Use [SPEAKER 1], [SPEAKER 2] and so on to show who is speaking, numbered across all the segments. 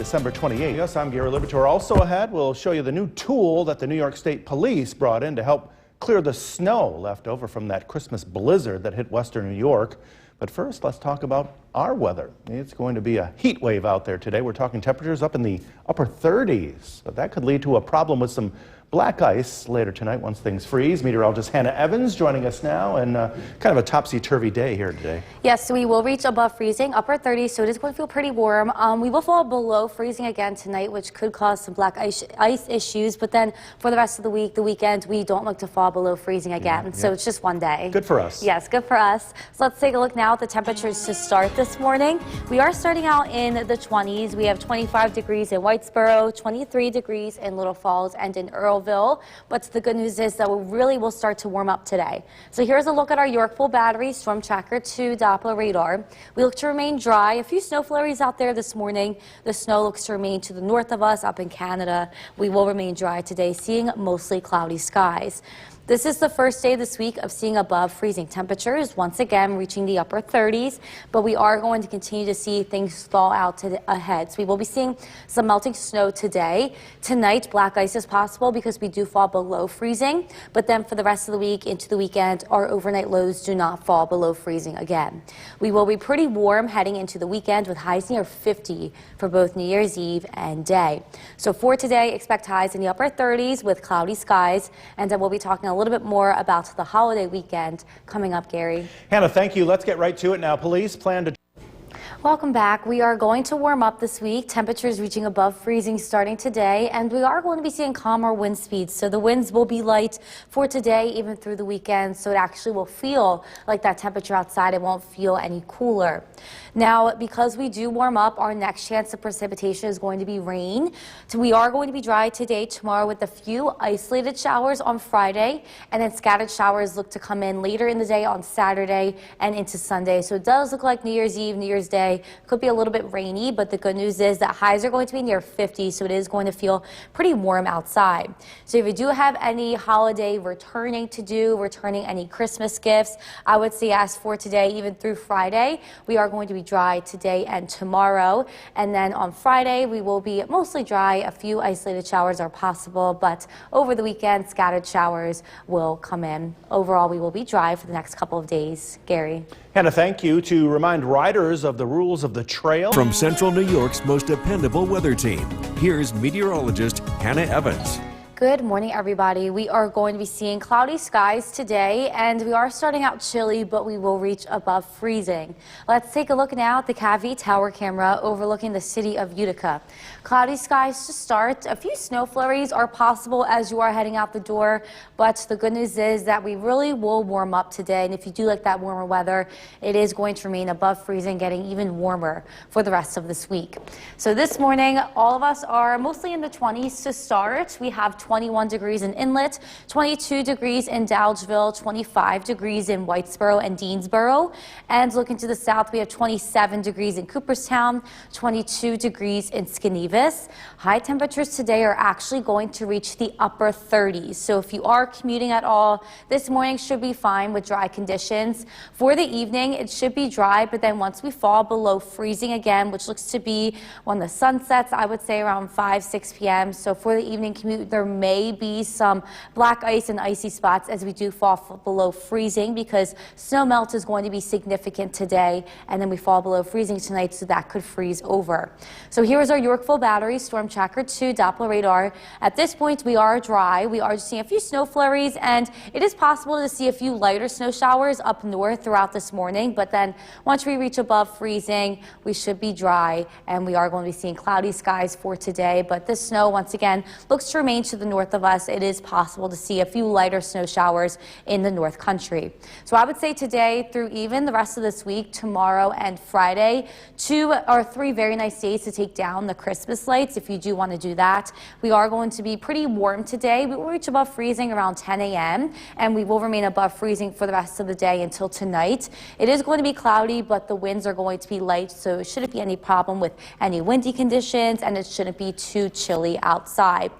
[SPEAKER 1] December 28th. Yes, I'm Gary Liberatore. Also ahead, we'll show you the new tool that the New York State Police brought in to help clear the snow left over from that Christmas blizzard that hit western New York. But first, let's talk about our weather. It's going to be a heat wave out there today. We're talking temperatures up in the upper 30s. But that could lead to a problem with some black ice later tonight once things freeze. Meteorologist Hannah Evans joining us now, and kind of a topsy-turvy day here today.
[SPEAKER 2] Yes, we will reach above freezing, upper 30s, so it is going to feel pretty warm. We will fall below freezing again tonight, which could cause some black ice issues. But then for the rest of the week, the weekend, we don't look to fall below freezing again. So it's just one day.
[SPEAKER 1] Good for us.
[SPEAKER 2] Yes, good for us. So let's take a look now at the temperatures to start this morning. We are starting out in the 20s. We have 25 degrees in Whitesboro, 23 degrees in Little Falls and in Earlville. But the good news is that we really will start to warm up today. So here's a look at our Yorkville Battery Storm Tracker 2 Doppler radar. We look to remain dry. A few snow flurries out there this morning. The snow looks to remain to the north of us up in Canada. We will remain dry today, seeing mostly cloudy skies. This is the first day this week of seeing above freezing temperatures, once again reaching the upper 30s, but we are going to continue to see things thaw out ahead. So we will be seeing some melting snow today. Tonight, black ice is possible because we do fall below freezing, but then for the rest of the week into the weekend, our overnight lows do not fall below freezing again. We will be pretty warm heading into the weekend with highs near 50 for both New Year's Eve and day. So for today, expect highs in the upper 30s with cloudy skies, and then we'll be talking a little bit more about the holiday weekend coming up, Gary.
[SPEAKER 1] Hannah, thank you. Let's get right to it now. Police plan to...
[SPEAKER 2] Welcome back. We are going to warm up this week. Temperatures reaching above freezing starting today, and we are going to be seeing calmer wind speeds. So the winds will be light for today, even through the weekend. So it actually will feel like that temperature outside. It won't feel any cooler. Now, because we do warm up, our next chance of precipitation is going to be rain. So we are going to be dry today, tomorrow with a few isolated showers on Friday, and then scattered showers look to come in later in the day on Saturday and into Sunday. So it does look like New Year's Eve, New Year's Day could be a little bit rainy, but the good news is that highs are going to be near 50, so it is going to feel pretty warm outside. So if you do have any holiday returning any Christmas gifts, I would say ask for today, even through Friday. We are going to be dry today and tomorrow, and then on Friday we will be mostly dry. A few isolated showers are possible, but over the weekend scattered showers will come in. Overall, we will be dry for the next couple of days. Gary.
[SPEAKER 1] Hannah, thank you. To remind riders of the rules of the trail.
[SPEAKER 3] From Central New York's most dependable weather team, here's meteorologist Hannah Evans.
[SPEAKER 2] Good morning, everybody. We are going to be seeing cloudy skies today, and we are starting out chilly, but we will reach above freezing. Let's take a look now at the Cavie Tower camera overlooking the city of Utica. Cloudy skies to start. A few snow flurries are possible as you are heading out the door, but the good news is that we really will warm up today, and if you do like that warmer weather, it is going to remain above freezing, getting even warmer for the rest of this week. So this morning, all of us are mostly in the 20s to start. We have 21 degrees in Inlet, 22 degrees in Dowdesville, 25 degrees in Whitesboro and Deansboro. And looking to the south, we have 27 degrees in Cooperstown, 22 degrees in Skenevis. High temperatures today are actually going to reach the upper 30s. So if you are commuting at all, this morning should be fine with dry conditions. For the evening, it should be dry, but then once we fall below freezing again, which looks to be when the sun sets, I would say around 5-6 p.m. So for the evening commute, there may be some black ice and icy spots as we do fall below freezing, because snow melt is going to be significant today, and then we fall below freezing tonight, so that could freeze over. So here is our Yorkville Battery Storm Tracker 2 Doppler radar. At this point, we are dry. We are just seeing a few snow flurries, and it is possible to see a few lighter snow showers up north throughout this morning, but then once we reach above freezing, we should be dry, and we are going to be seeing cloudy skies for today. But this snow, once again, looks to remain to the north of us. It is possible to see a few lighter snow showers in the North Country. So I would say today through even the rest of this week, tomorrow and Friday, 2 or 3 very nice days to take down the Christmas lights if you do want to do that. We are going to be pretty warm today. We will reach above freezing around 10 a.m. and we will remain above freezing for the rest of the day until tonight. It is going to be cloudy, but the winds are going to be light, so it shouldn't be any problem with any windy conditions, and it shouldn't be too chilly outside.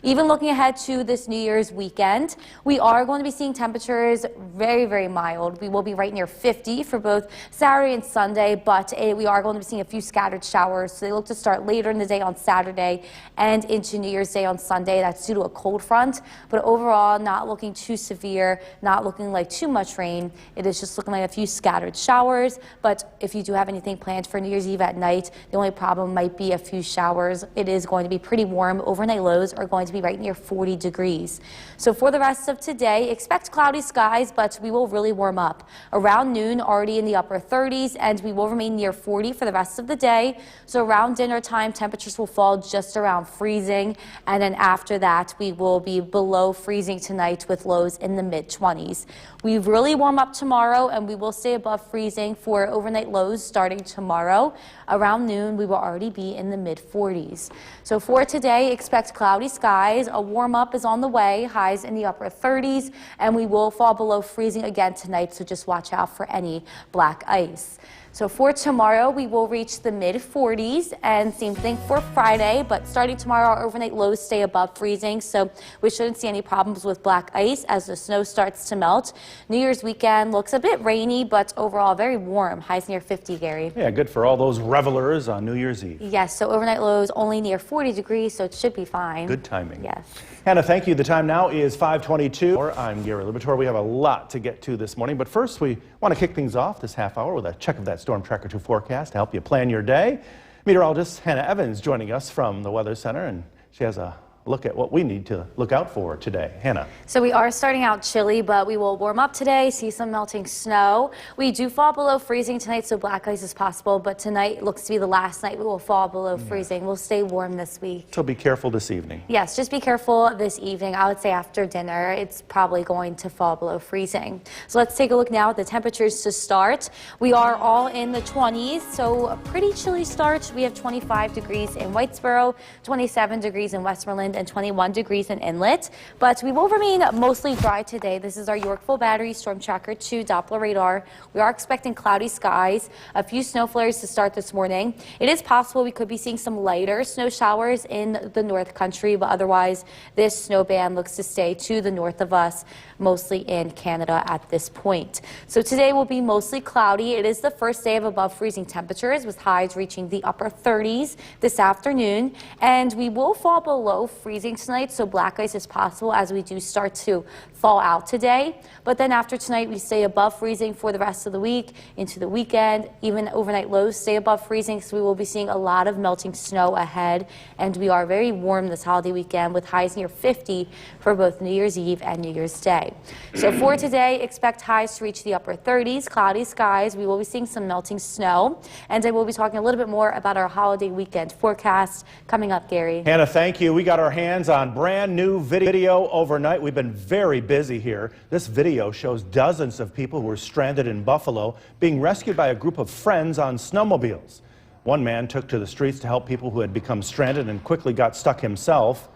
[SPEAKER 2] Even looking ahead to this New Year's weekend, we are going to be seeing temperatures very, very mild. We will be right near 50 for both Saturday and Sunday, but we are going to be seeing a few scattered showers. So they look to start later in the day on Saturday and into New Year's Day on Sunday. That's due to a cold front, but overall not looking too severe, not looking like too much rain. It is just looking like a few scattered showers, but if you do have anything planned for New Year's Eve at night, the only problem might be a few showers. It is going to be pretty warm. Overnight lows are going to be right near 40 degrees. So for the rest of today, expect cloudy skies, but we will really warm up. Around noon, already in the upper 30s, and we will remain near 40 for the rest of the day. So around dinner time, temperatures will fall just around freezing, and then after that, we will be below freezing tonight with lows in the mid-20s. We really warm up tomorrow, and we will stay above freezing for overnight lows starting tomorrow. Around noon, we will already be in the mid-40s. So for today, expect cloudy skies. A warm up is on the way, highs in the upper 30s, and we will fall below freezing again tonight, so just watch out for any black ice. So for tomorrow, we will reach the mid-40s, and same thing for Friday, but starting tomorrow, our overnight lows stay above freezing, so we shouldn't see any problems with black ice as the snow starts to melt. New Year's weekend looks a bit rainy, but overall very warm, highs near 50, Gary.
[SPEAKER 1] Yeah, good for all those revelers on New Year's Eve.
[SPEAKER 2] Yes, so overnight lows only near 40 degrees, so it should be fine.
[SPEAKER 1] Good timing.
[SPEAKER 2] Yes.
[SPEAKER 1] Hannah, thank you. The time now is 5:22. I'm Gary Libator. We have a lot to get to this morning, but first we want to kick things off this half hour with a check of that Storm Tracker 2 forecast to help you plan your day. Meteorologist Hannah Evans joining us from the Weather Center, and she has a look at what we need to look out for today. Hannah.
[SPEAKER 2] So we are starting out chilly, but we will warm up today, see some melting snow. We do fall below freezing tonight, so black ice is possible, but tonight looks to be the last night we will fall below freezing. We'll stay warm this week.
[SPEAKER 1] So be careful this evening.
[SPEAKER 2] Yes, just be careful this evening. I would say after dinner, it's probably going to fall below freezing. So let's take a look now at the temperatures to start. We are all in the 20s, so a pretty chilly start. We have 25 degrees in Whitesboro, 27 degrees in Westmoreland, and 21 degrees in Inlet, but we will remain mostly dry today. This is our Yorkville Battery Storm Tracker 2 Doppler radar. We are expecting cloudy skies, a few snow flares to start this morning. It is possible we could be seeing some lighter snow showers in the North Country, but otherwise this snow band looks to stay to the north of us, mostly in Canada at this point. So today will be mostly cloudy. It is the first day of above freezing temperatures with highs reaching the upper 30s this afternoon, and we will fall below freezing tonight, so black ice is possible as we do start to thaw out today. But then after tonight, we stay above freezing for the rest of the week into the weekend. Even overnight lows stay above freezing, so we will be seeing a lot of melting snow ahead, and we are very warm this holiday weekend with highs near 50 for both New Year's Eve and New Year's Day. So for today, expect highs to reach the upper 30s, cloudy skies. We will be seeing some melting snow, and I will be talking a little bit more about our holiday weekend forecast coming up, Gary.
[SPEAKER 1] Hannah, thank you. We got our hands on brand new video overnight. We've been very busy here. This video shows dozens of people who were stranded in Buffalo being rescued by a group of friends on snowmobiles. One man took to the streets to help people who had become stranded and quickly got stuck himself.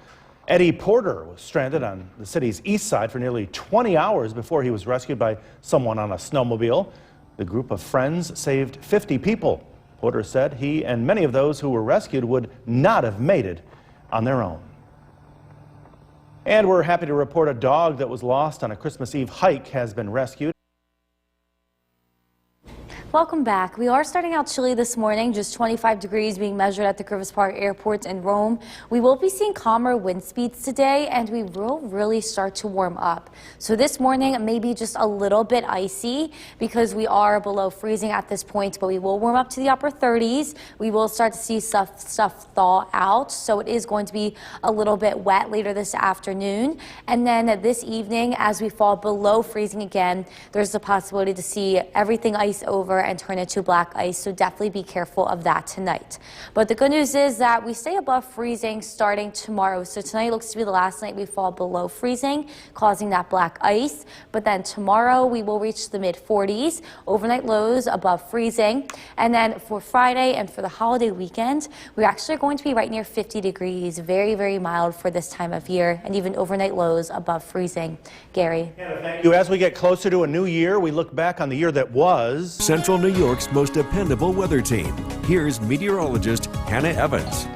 [SPEAKER 1] Eddie Porter was stranded on the city's east side for nearly 20 hours before he was rescued by someone on a snowmobile. The group of friends saved 50 people. Porter said he and many of those who were rescued would not have made it on their own. And we're happy to report a dog that was lost on a Christmas Eve hike has been rescued.
[SPEAKER 2] Welcome back. We are starting out chilly this morning, just 25 degrees being measured at the Curvis Park Airport in Rome. We will be seeing calmer wind speeds today, and we will really start to warm up. So this morning, maybe just a little bit icy because we are below freezing at this point, but we will warm up to the upper 30s. We will start to see stuff thaw out, so it is going to be a little bit wet later this afternoon. And then this evening, as we fall below freezing again, there's a possibility to see everything ice over and turn it to black ice, so definitely be careful of that tonight. But the good news is that we stay above freezing starting tomorrow. So tonight looks to be the last night we fall below freezing, causing that black ice. But then tomorrow we will reach the mid-40s, overnight lows above freezing. And then for Friday and for the holiday weekend, we're actually going to be right near 50 degrees, very, very mild for this time of year, and even overnight lows above freezing. Gary.
[SPEAKER 1] Thank you. As we get closer to a new year, we look back on the year that was.
[SPEAKER 3] Central New York's most dependable weather team. Here's meteorologist Hannah Evans.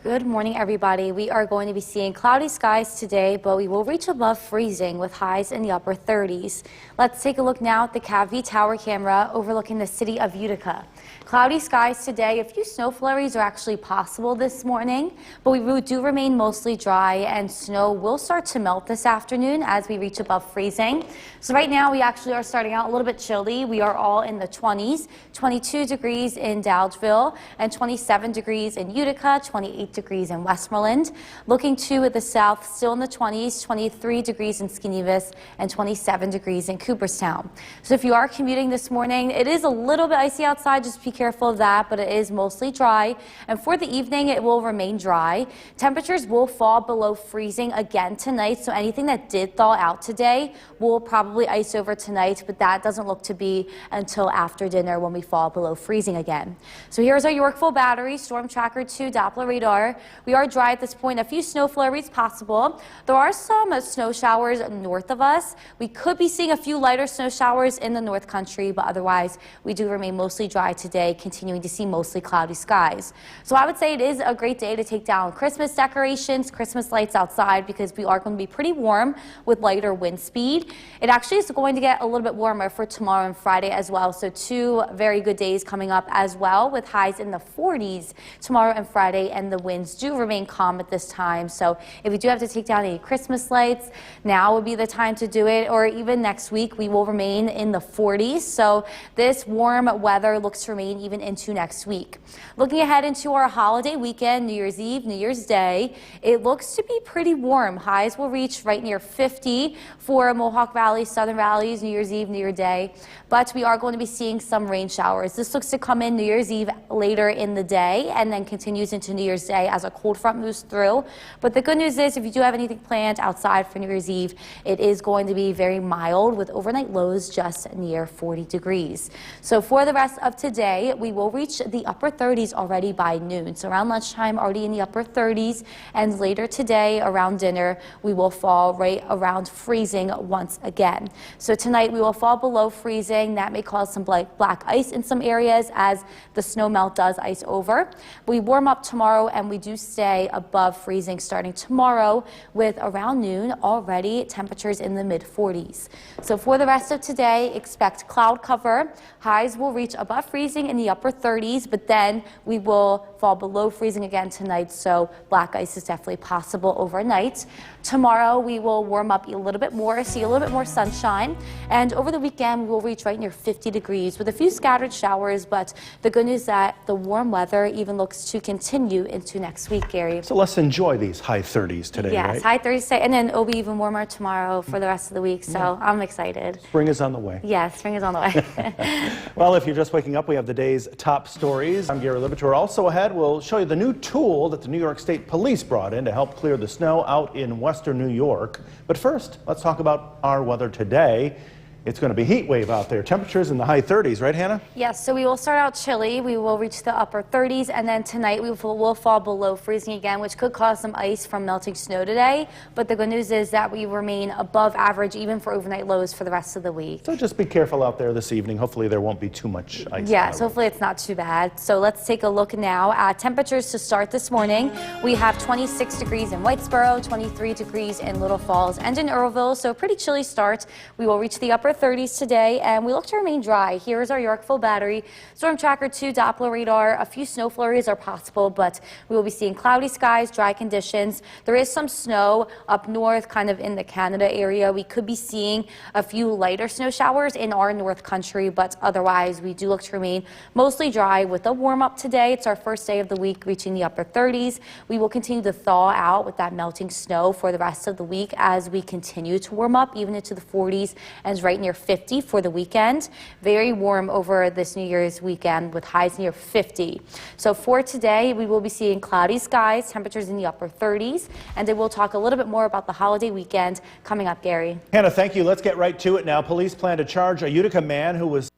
[SPEAKER 2] Good morning, everybody. We are going to be seeing cloudy skies today, but we will reach above freezing with highs in the upper 30s. Let's take a look now at the CAV tower camera overlooking the city of Utica. Cloudy skies today. A few snow flurries are actually possible this morning, but we do remain mostly dry, and snow will start to melt this afternoon as we reach above freezing. So right now we actually are starting out a little bit chilly. We are all in the 20s, 22 degrees in Dowdesville and 27 degrees in Utica, 28 degrees in Westmoreland. Looking to the south, still in the 20s, 23 degrees in Skenevis and 27 degrees in Cooperstown. So if you are commuting this morning, it is a little bit icy outside. Just be careful of that, but it is mostly dry. And for the evening, it will remain dry. Temperatures will fall below freezing again tonight, so anything that did thaw out today will probably ice over tonight, but that doesn't look to be until after dinner when we fall below freezing again. So here's our Yorkville battery, Storm Tracker 2 Doppler radar. We are dry at this point. A few snow flurries possible. There are some snow showers north of us. We could be seeing a few lighter snow showers in the North Country, but otherwise we do remain mostly dry today, continuing to see mostly cloudy skies. So I would say it is a great day to take down Christmas decorations, Christmas lights outside, because we are going to be pretty warm with lighter wind speed. It actually is going to get a little bit warmer for tomorrow and Friday as well. So two very good days coming up as well, with highs in the 40s tomorrow and Friday, and the winds do remain calm at this time. So if you do have to take down any Christmas lights, now would be the time to do it, or even next week we will remain in the 40s. So this warm weather looks to remain even into next week. Looking ahead into our holiday weekend, New Year's Eve, New Year's Day, it looks to be pretty warm. Highs will reach right near 50 for Mohawk Valley, Southern Valleys, New Year's Eve, New Year's Day. But we are going to be seeing some rain showers. This looks to come in New Year's Eve later in the day and then continues into New Year's Day as a cold front moves through. But the good news is, if you do have anything planned outside for New Year's Eve, it is going to be very mild with overnight lows just near 40 degrees. So for the rest of today, we will reach the upper 30s already by noon. So around lunchtime, already in the upper 30s, and later today around dinner, we will fall right around freezing once again. So tonight we will fall below freezing. That may cause some black ice in some areas as the snow melt does ice over. We warm up tomorrow and we do stay above freezing starting tomorrow with around noon already temperatures in the mid 40s. So for the rest of today, expect cloud cover. Highs will reach above freezing in the upper 30s, but then we will fall below freezing again tonight, so black ice is definitely possible overnight. Tomorrow we will warm up a little bit more, see a little bit more sunshine, and over the weekend we will reach right near 50 degrees with a few scattered showers, but the good news is that the warm weather even looks to continue into next week, Gary.
[SPEAKER 1] So let's enjoy these high 30s today,
[SPEAKER 2] yes,
[SPEAKER 1] right?
[SPEAKER 2] high 30s today, and then it'll be even warmer tomorrow for the rest of the week, so I'm excited.
[SPEAKER 1] Spring is on the way.
[SPEAKER 2] Yes, spring is on the way.
[SPEAKER 1] Well, if you're just waking up, we have the day's top stories. I'm Gary Libator. Also ahead, we'll show you the new tool that the New York State Police brought in to help clear the snow out in western New York. But first, let's talk about our weather today. It's going to be heat wave out there. Temperatures in the high 30s, right, Hannah?
[SPEAKER 2] Yes, so we will start out chilly. We will reach the upper 30s, and then tonight we will fall below freezing again, which could cause some ice from melting snow today. But the good news is that we remain above average even for overnight lows for the rest of the week.
[SPEAKER 1] So just be careful out there this evening. Hopefully there won't be too much ice.
[SPEAKER 2] Yes, hopefully it's not too bad. So let's take a look now at temperatures to start this morning. We have 26 degrees in Whitesboro, 23 degrees in Little Falls and in Earlville, so a pretty chilly start. We will reach the upper 30s today, and we look to remain dry. Here is our Yorkville battery, Storm Tracker 2 Doppler radar. A few snow flurries are possible, but we will be seeing cloudy skies, dry conditions. There is some snow up north, kind of in the Canada area. We could be seeing a few lighter snow showers in our North Country, but otherwise we do look to remain mostly dry with a warm up today. It's our first day of the week reaching the upper 30s. We will continue to thaw out with that melting snow for the rest of the week as we continue to warm up even into the 40s and right near 50 for the weekend. Very warm over this New Year's weekend with highs near 50. So for today, we will be seeing cloudy skies, temperatures in the upper 30s, and then we'll talk a little bit more about the holiday weekend coming up, Gary.
[SPEAKER 1] Hannah, thank you. Let's get right to it now. Police plan to charge a Utica man who was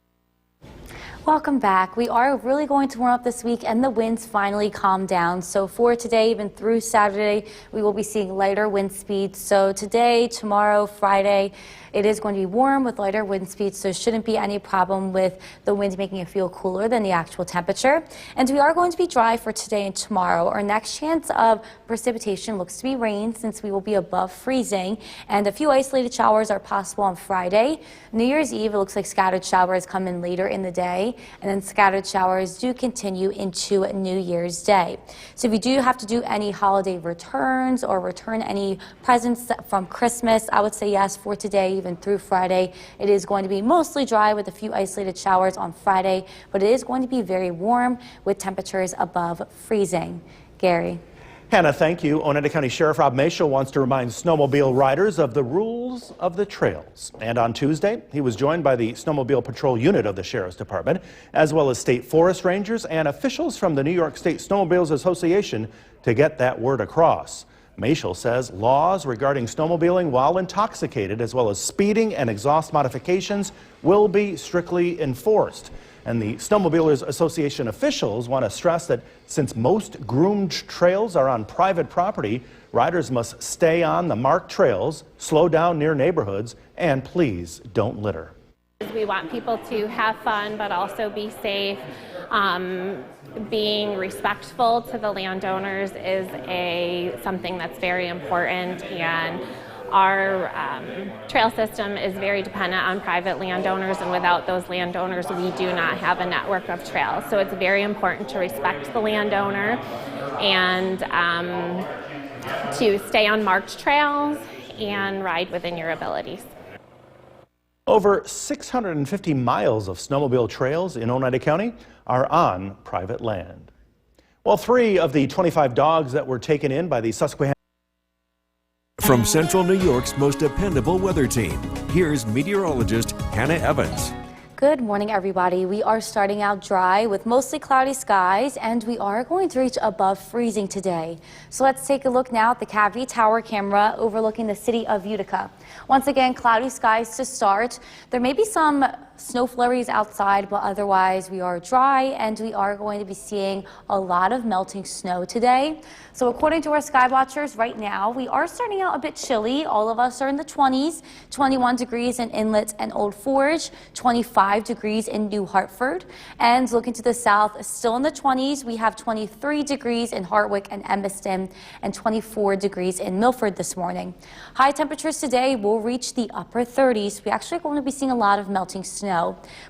[SPEAKER 2] Welcome back. We are really going to warm up this week and the winds finally calm down. So for today, even through Saturday, we will be seeing lighter wind speeds. So today, tomorrow, Friday, it is going to be warm with lighter wind speeds, so shouldn't be any problem with the wind making it feel cooler than the actual temperature. And we are going to be dry for today and tomorrow. Our next chance of precipitation looks to be rain since we will be above freezing, and a few isolated showers are possible on Friday. New Year's Eve, it looks like scattered showers come in later in the day, and then scattered showers do continue into New Year's Day. So if you do have to do any holiday returns or return any presents from Christmas, I would say yes for today, even through Friday. It is going to be mostly dry with a few isolated showers on Friday, but it is going to be very warm with temperatures above freezing. Gary.
[SPEAKER 1] Hannah, thank you. Oneida County Sheriff Rob Masial wants to remind snowmobile riders of the rules of the trails. And on Tuesday, he was joined by the Snowmobile Patrol Unit of the Sheriff's Department, as well as state forest rangers and officials from the New York State Snowmobiles Association to get that word across. Masial says laws regarding snowmobiling while intoxicated, as well as speeding and exhaust modifications, will be strictly enforced. And the Snowmobilers Association officials want to stress that since most groomed trails are on private property, riders must stay on the marked trails, slow down near neighborhoods, and please don't litter.
[SPEAKER 4] We want people to have fun but also be safe. Being respectful to the landowners is something that's very important, and our trail system is very dependent on private landowners, and without those landowners we do not have a network of trails. So it's very important to respect the landowner and to stay on marked trails and ride within your abilities.
[SPEAKER 1] Over 650 miles of snowmobile trails in Oneida County are on private land. Well, 3 of the 25 dogs that were taken in by the Susquehanna.
[SPEAKER 3] From Central New York's most dependable weather team, here's meteorologist Hannah Evans.
[SPEAKER 2] Good morning, everybody. We are starting out dry with mostly cloudy skies, and we are going to reach above freezing today. So let's take a look now at the Cavity Tower camera overlooking the city of Utica. Once again, cloudy skies to start. There may be some snow flurries outside, but otherwise we are dry, and we are going to be seeing a lot of melting snow today. So according to our sky watchers right now, we are starting out a bit chilly. All of us are in the 20s, 21 degrees in Inlet and Old Forge, 25 degrees in New Hartford. And looking to the south, still in the 20s, we have 23 degrees in Hartwick and Evanston and 24 degrees in Milford this morning. High temperatures today will reach the upper 30s. We actually are going to be seeing a lot of melting snow.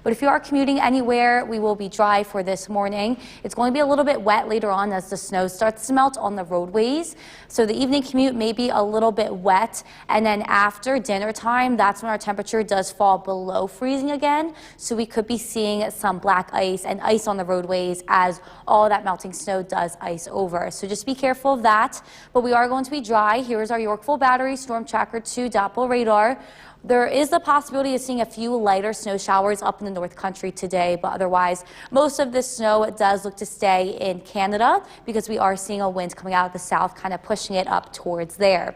[SPEAKER 2] But if you are commuting anywhere, we will be dry for this morning. It's going to be a little bit wet later on as the snow starts to melt on the roadways. So the evening commute may be a little bit wet, and then after dinner time, that's when our temperature does fall below freezing again. So we could be seeing some black ice and ice on the roadways as all that melting snow does ice over. So just be careful of that. But we are going to be dry. Here's our Yorkville Battery Storm Tracker 2 Doppler radar. There is the possibility of seeing a few lighter snow showers up in the North Country today, but otherwise, most of the snow does look to stay in Canada because we are seeing a wind coming out of the south, kind of pushing it up towards there.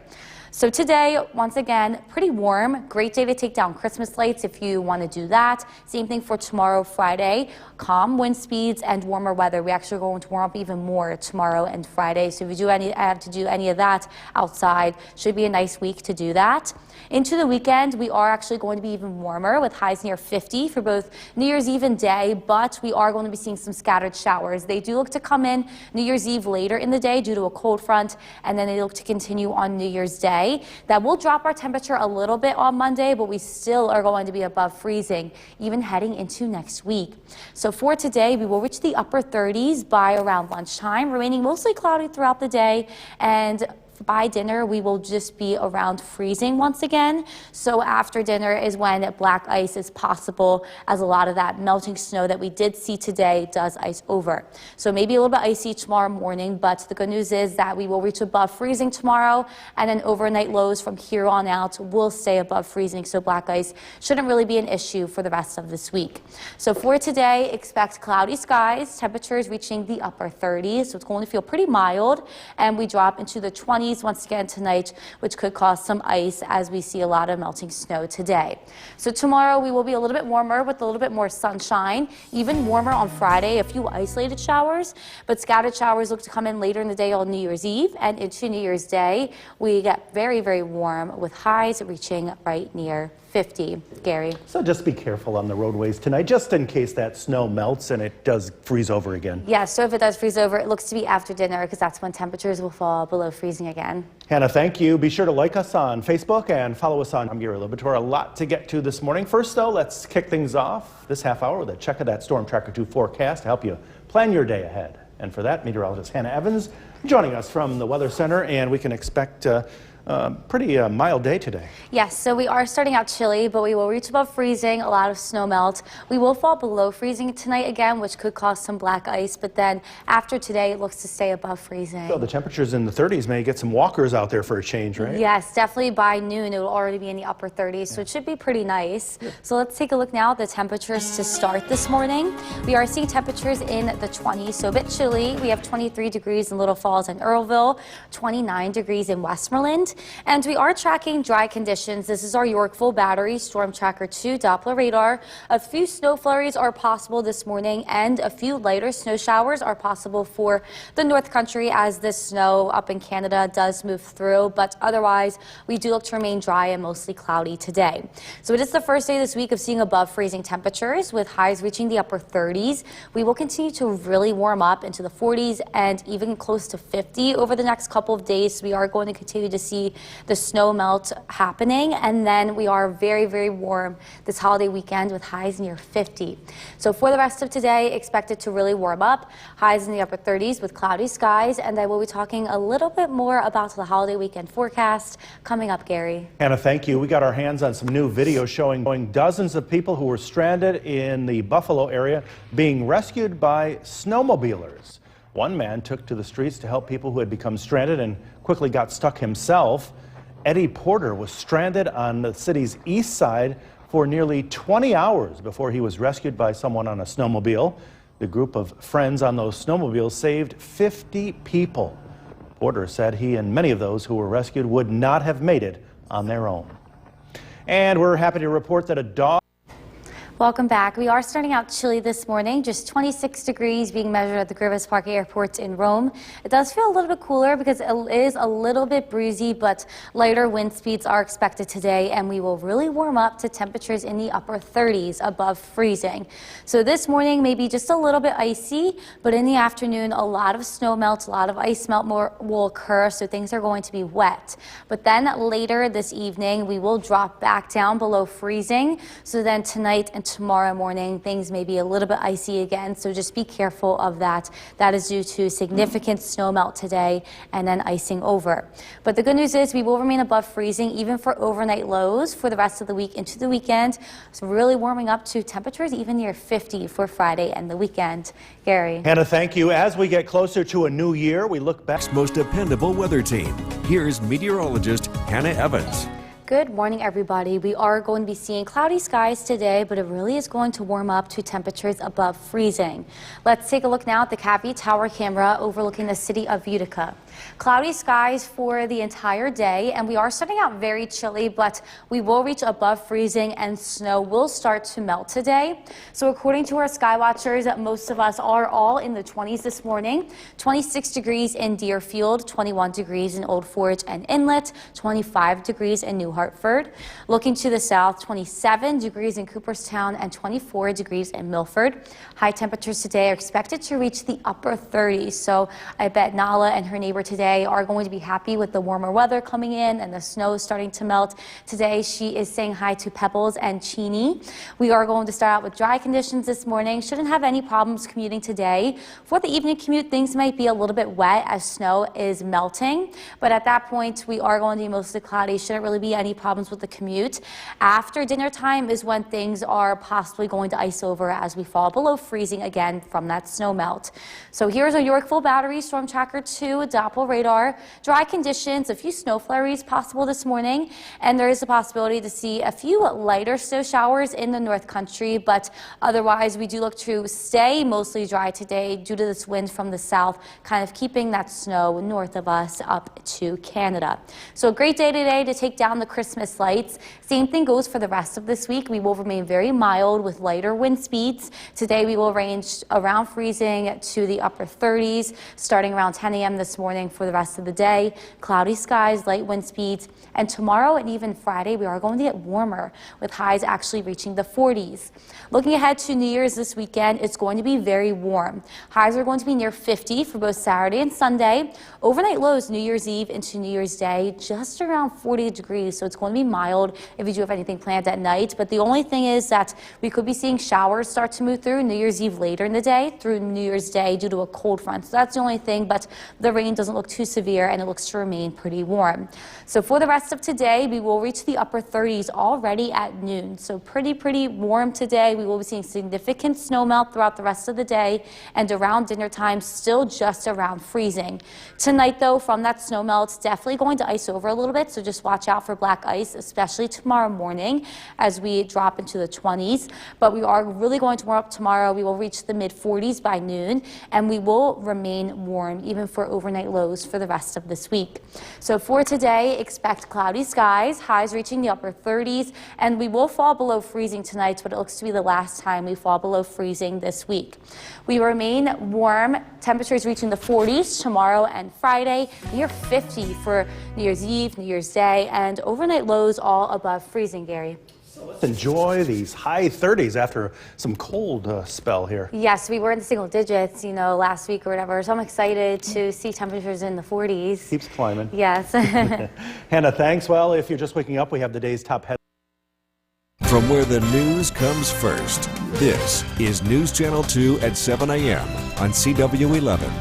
[SPEAKER 2] So today, once again, pretty warm. Great day to take down Christmas lights if you want to do that. Same thing for tomorrow, Friday. Calm wind speeds and warmer weather. We actually are going to warm up even more tomorrow and Friday. So if you have to do any of that outside, should be a nice week to do that. Into the weekend, we are actually going to be even warmer with highs near 50 for both New Year's Eve and day, but we are going to be seeing some scattered showers. They do look to come in New Year's Eve later in the day due to a cold front, and then they look to continue on New Year's Day. That will drop our temperature a little bit on Monday, but we still are going to be above freezing, even heading into next week. So for today, we will reach the upper 30s by around lunchtime, remaining mostly cloudy throughout the day, and by dinner, we will just be around freezing once again. So after dinner is when black ice is possible, as a lot of that melting snow that we did see today does ice over. So maybe a little bit icy tomorrow morning, but the good news is that we will reach above freezing tomorrow, and then overnight lows from here on out will stay above freezing. So black ice shouldn't really be an issue for the rest of this week. So for today, expect cloudy skies, temperatures reaching the upper 30s. So it's going to feel pretty mild, and we drop into the 20s 20s once again tonight, which could cause some ice as we see a lot of melting snow today. So tomorrow we will be a little bit warmer with a little bit more sunshine, even warmer on Friday, a few isolated showers, but scattered showers look to come in later in the day on New Year's Eve and into New Year's Day. We get very, very warm with highs reaching right near 50. Gary.
[SPEAKER 1] So just be careful on the roadways tonight, just in case that snow melts and it does freeze over again.
[SPEAKER 2] Yes, so if it does freeze over, it looks to be after dinner because that's when temperatures will fall below freezing again.
[SPEAKER 1] Hannah, thank you. Be sure to like us on Facebook and follow us on. I'm Gary Libator. A lot to get to this morning. First, though, let's kick things off this half hour with a check of that Storm Tracker 2 forecast to help you plan your day ahead. And for that, meteorologist Hannah Evans joining us from the Weather Center, and we can expect pretty mild day today.
[SPEAKER 2] Yes, so we are starting out chilly, but we will reach above freezing, a lot of snow melt. We will fall below freezing tonight again, which could cause some black ice, but then after today, it looks to stay above freezing.
[SPEAKER 1] So the temperatures in the 30s may get some walkers out there for a change, right?
[SPEAKER 2] Yes, definitely by noon, it will already be in the upper 30s, so it should be pretty nice. So let's take a look now at the temperatures to start this morning. We are seeing temperatures in the 20s, so a bit chilly. We have 23 degrees in Little Falls and Earlville, 29 degrees in Westmoreland. And we are tracking dry conditions. This is our Yorkville Battery Storm Tracker 2 Doppler radar. A few snow flurries are possible this morning, and a few lighter snow showers are possible for the North Country as this snow up in Canada does move through. But otherwise, we do look to remain dry and mostly cloudy today. So it is the first day this week of seeing above freezing temperatures with highs reaching the upper 30s. We will continue to really warm up into the 40s and even close to 50 over the next couple of days. We are going to continue to see the snow melt happening, and then we are very, very warm this holiday weekend with highs near 50. So for the rest of today, expect it to really warm up. Highs in the upper 30s with cloudy skies, and I will be talking a little bit more about the holiday weekend forecast coming up, Gary.
[SPEAKER 1] Hannah, thank you. We got our hands on some new video showing dozens of people who were stranded in the Buffalo area being rescued by snowmobilers. One man took to the streets to help people who had become stranded and quickly got stuck himself. Eddie Porter was stranded on the city's east side for nearly 20 hours before he was rescued by someone on a snowmobile. The group of friends on those snowmobiles saved 50 people. Porter said he and many of those who were rescued would not have made it on their own. And we're happy to report that a dog...
[SPEAKER 2] Welcome back. We are starting out chilly this morning, just 26 degrees being measured at the Grivas Park Airport in Rome. It does feel a little bit cooler because it is a little bit breezy, but lighter wind speeds are expected today, and we will really warm up to temperatures in the upper 30s above freezing. So this morning may be just a little bit icy, but in the afternoon a lot of snow melt, a lot of ice melt will occur, so things are going to be wet. But then later this evening we will drop back down below freezing, so then tonight and tomorrow morning things may be a little bit icy again, so just be careful of that. That is due to significant snow melt today and then icing over. But the good news is we will remain above freezing even for overnight lows for the rest of the week into the weekend. So really warming up to temperatures even near 50 for Friday and the weekend. Gary.
[SPEAKER 1] Hannah, thank you. As we get closer to a new year, we look back.
[SPEAKER 3] Most dependable weather team. Here's meteorologist Hannah Evans.
[SPEAKER 2] Good morning, everybody. We are going to be seeing cloudy skies today, but it really is going to warm up to temperatures above freezing. Let's take a look now at the Cavie Tower camera overlooking the city of Utica. Cloudy skies for the entire day, and we are starting out very chilly, but we will reach above freezing and snow will start to melt today. So according to our sky watchers, most of us are all in the 20s this morning. 26 degrees in Deerfield, 21 degrees in Old Forge and Inlet, 25 degrees in New Hartford. Looking to the south, 27 degrees in Cooperstown and 24 degrees in Milford. High temperatures today are expected to reach the upper 30s, so I bet Nala and her neighbor today are going to be happy with the warmer weather coming in and the snow starting to melt. Today she is saying hi to Pebbles and Cheney. We are going to start out with dry conditions this morning. Shouldn't have any problems commuting today. For the evening commute, things might be a little bit wet as snow is melting, but at that point we are going to be mostly cloudy. Shouldn't really be any problems with the commute. After dinner time is when things are possibly going to ice over as we fall below freezing again from that snow melt. So here's our Yorkville Battery Storm Tracker 2 Doppler Doppler radar. Dry conditions, a few snow flurries possible this morning, and there is a possibility to see a few lighter snow showers in the North Country, but otherwise we do look to stay mostly dry today due to this wind from the south, kind of keeping that snow north of us up to Canada. So a great day today to take down the Christmas lights. Same thing goes for the rest of this week. We will remain very mild with lighter wind speeds. Today we will range around freezing to the upper 30s, starting around 10 a.m. this morning for the rest of the day. Cloudy skies, light wind speeds, and tomorrow and even Friday we are going to get warmer with highs actually reaching the 40s. Looking ahead to New Year's this weekend, it's going to be very warm. Highs are going to be near 50 for both Saturday and Sunday. Overnight lows New Year's Eve into New Year's Day just around 40 degrees, so it's going to be mild if you do have anything planned at night. But the only thing is that we could be seeing showers start to move through New Year's Eve later in the day through New Year's Day due to a cold front. So that's the only thing, but the rain doesn't look too severe and it looks to remain pretty warm. So for the rest of today, we will reach the upper 30s already at noon. So pretty warm today. We will be seeing significant snow melt throughout the rest of the day, and around dinner time still just around freezing. Tonight though, from that snow melt, it's definitely going to ice over a little bit, so just watch out for black ice, especially tomorrow morning as we drop into the 20s. But we are really going to warm up tomorrow. We will reach the mid 40s by noon, and we will remain warm even for overnight lows for the rest of this week. So for today, expect cloudy skies, highs reaching the upper 30s, and we will fall below freezing tonight, but it looks to be the last time we fall below freezing this week. We remain warm, temperatures reaching the 40s tomorrow and Friday, near 50 for New Year's Eve, New Year's Day, and overnight lows all above freezing, Gary.
[SPEAKER 1] Let's enjoy these high 30s after some cold spell here.
[SPEAKER 2] Yes, we were in the single digits, last week or whatever, so I'm excited to see temperatures in the 40s.
[SPEAKER 1] Keeps climbing.
[SPEAKER 2] Yes.
[SPEAKER 1] Hannah, thanks. Well, if you're just waking up, we have the day's top headlines.
[SPEAKER 3] From where the news comes first, this is News Channel 2 at 7 a.m. on CW11.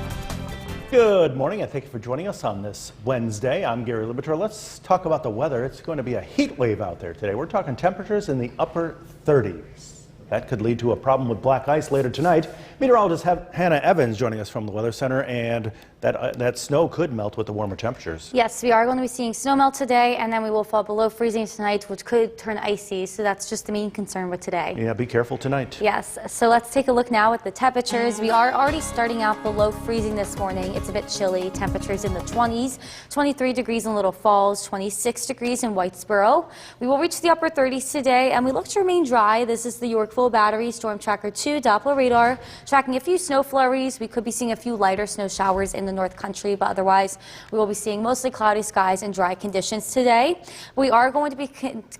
[SPEAKER 1] Good morning, and thank you for joining us on this Wednesday. I'm Gary Libator. Let's talk about the weather. It's going to be a heat wave out there today. We're talking temperatures in the upper 30s. That could lead to a problem with black ice later tonight. Meteorologist Hannah Evans joining us from the Weather Center, and that snow could melt with the warmer temperatures.
[SPEAKER 2] Yes, we are going to be seeing snow melt today, and then we will fall below freezing tonight, which could turn icy. So that's just the main concern with today.
[SPEAKER 1] Yeah, be careful tonight.
[SPEAKER 2] Yes, so let's take a look now at the temperatures. We are already starting out below freezing this morning. It's a bit chilly. Temperatures in the 20s, 23 degrees in Little Falls, 26 degrees in Whitesboro. We will reach the upper 30s today, and we look to remain dry. This is the Yorkville Battery Storm Tracker 2 Doppler radar, tracking a few snow flurries. We could be seeing a few lighter snow showers in the North Country, but otherwise we will be seeing mostly cloudy skies and dry conditions today. We are going to be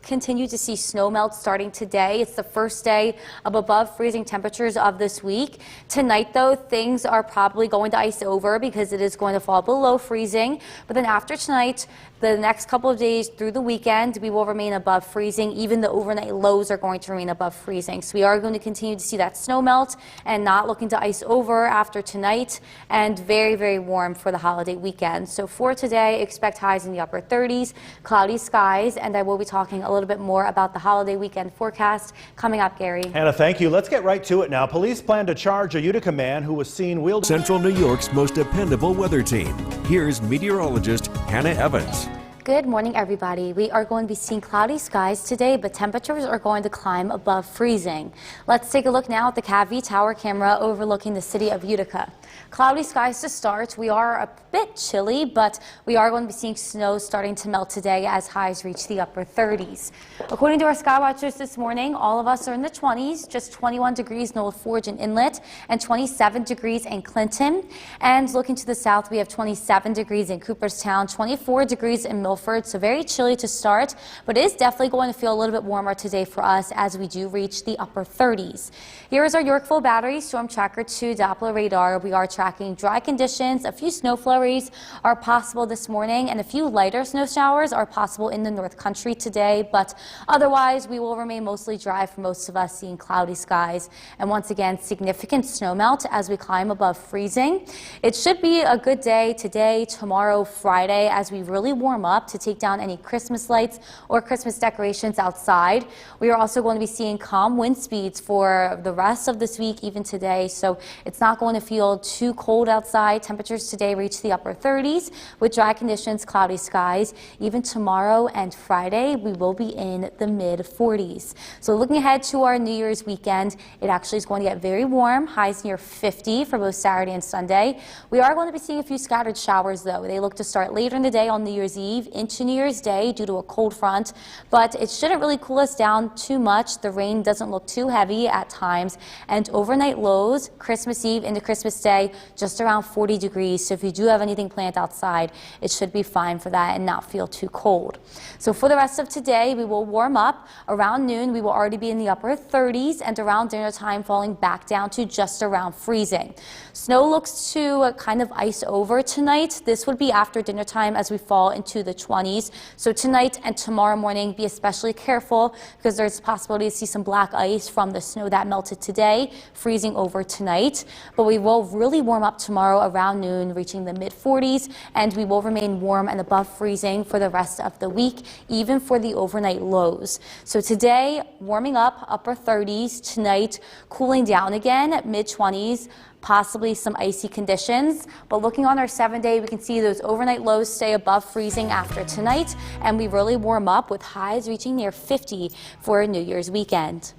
[SPEAKER 2] continue to see snow melt starting today. It's the first day of above freezing temperatures of this week. Tonight though, things are probably going to ice over because it is going to fall below freezing. But then after tonight, the next couple of days through the weekend, we will remain above freezing. Even the overnight lows are going to remain above freezing. So we are going to continue to see that snow melt and not looking to ice over after tonight, and very warm for the holiday weekend. So for today, expect highs in the upper 30s, cloudy skies, and I will be talking a little bit more about the holiday weekend forecast coming up, Gary.
[SPEAKER 1] Hannah, thank you. Let's get right to it now. Police plan to charge a Utica man who was seen wielding
[SPEAKER 3] Central New York's most dependable weather team. Here's meteorologist Hannah Evans.
[SPEAKER 2] Good morning, everybody. We are going to be seeing cloudy skies today, but temperatures are going to climb above freezing. Let's take a look now at the CAV tower camera overlooking the city of Utica. Cloudy skies to start. We are a bit chilly, but we are going to be seeing snow starting to melt today as highs reach the upper 30s. According to our sky watchers this morning, all of us are in the 20s, just 21 degrees in Old Forge and Inlet, and 27 degrees in Clinton. And looking to the south, we have 27 degrees in Cooperstown, 24 degrees in Milford, so very chilly to start, but it is definitely going to feel a little bit warmer today for us as we do reach the upper 30s. Here is our Yorkville Battery Storm Tracker 2 Doppler radar. We are tracking dry conditions. A few snow flurries are possible this morning, and a few lighter snow showers are possible in the North Country today, but otherwise we will remain mostly dry for most of us, seeing cloudy skies and once again significant snow melt as we climb above freezing. It should be a good day today, tomorrow, Friday as we really warm up. up to take down any Christmas lights or Christmas decorations outside. We are also going to be seeing calm wind speeds for the rest of this week, even today, so it's not going to feel too cold outside. Temperatures today reach the upper 30s with dry conditions, cloudy skies. Even tomorrow and Friday, we will be in the mid 40s. So looking ahead to our New Year's weekend, it actually is going to get very warm, highs near 50 for both Saturday and Sunday. We are going to be seeing a few scattered showers though. They look to start later in the day on New Year's Eve into New Year's Day due to a cold front, but it shouldn't really cool us down too much. The rain doesn't look too heavy at times, and overnight lows Christmas Eve into Christmas Day just around 40 degrees. So if you do have anything planned outside, it should be fine for that and not feel too cold. So for the rest of today, we will warm up. Around noon, we will already be in the upper 30s, and around dinner time falling back down to just around freezing. Snow looks to kind of ice over tonight. This would be after dinner time as we fall into the 20s. So tonight and tomorrow morning, be especially careful because there's a possibility to see some black ice from the snow that melted today, freezing over tonight. But we will really warm up tomorrow around noon, reaching the mid 40s, and we will remain warm and above freezing for the rest of the week, even for the overnight lows. So today, warming up, upper 30s. Tonight, cooling down again at mid 20s. Possibly some icy conditions, but looking on our 7-day, we can see those overnight lows stay above freezing after tonight, and we really warm up with highs reaching near 50 for New Year's weekend.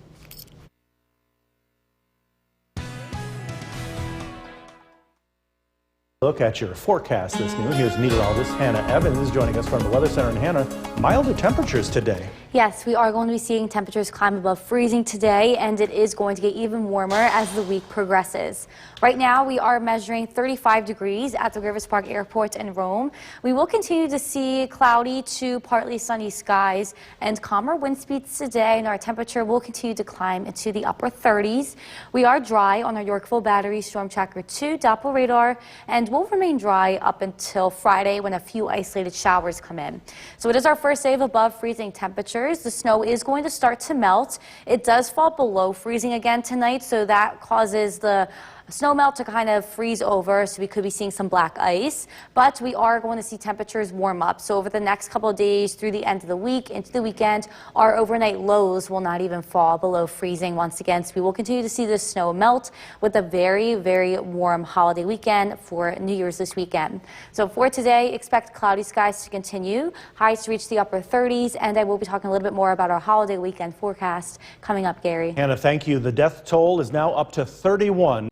[SPEAKER 1] Look at your forecast this noon. Here's meteorologist Hannah Evans joining us from the Weather Center. And Hannah, milder temperatures today.
[SPEAKER 2] Yes, we are going to be seeing temperatures climb above freezing today, and it is going to get even warmer as the week progresses. Right now, we are measuring 35 degrees at the Rivers Park Airport in Rome. We will continue to see cloudy to partly sunny skies and calmer wind speeds today, and our temperature will continue to climb into the upper 30s. We are dry on our Yorkville Battery Storm Tracker 2 Doppler radar, and will remain dry up until Friday when a few isolated showers come in. So it is our first day of above freezing temperatures. The snow is going to start to melt. It does fall below freezing again tonight, so that causes the snow melt to kind of freeze over, so we could be seeing some black ice, but we are going to see temperatures warm up. So over the next couple of days through the end of the week into the weekend, our overnight lows will not even fall below freezing once again. So we will continue to see the snow melt with a very, very warm holiday weekend for New Year's this weekend. So for today, expect cloudy skies to continue, highs to reach the upper 30s, and I will be talking a little bit more about our holiday weekend forecast coming up, Gary.
[SPEAKER 1] Hannah, thank you. The death toll is now up to 31.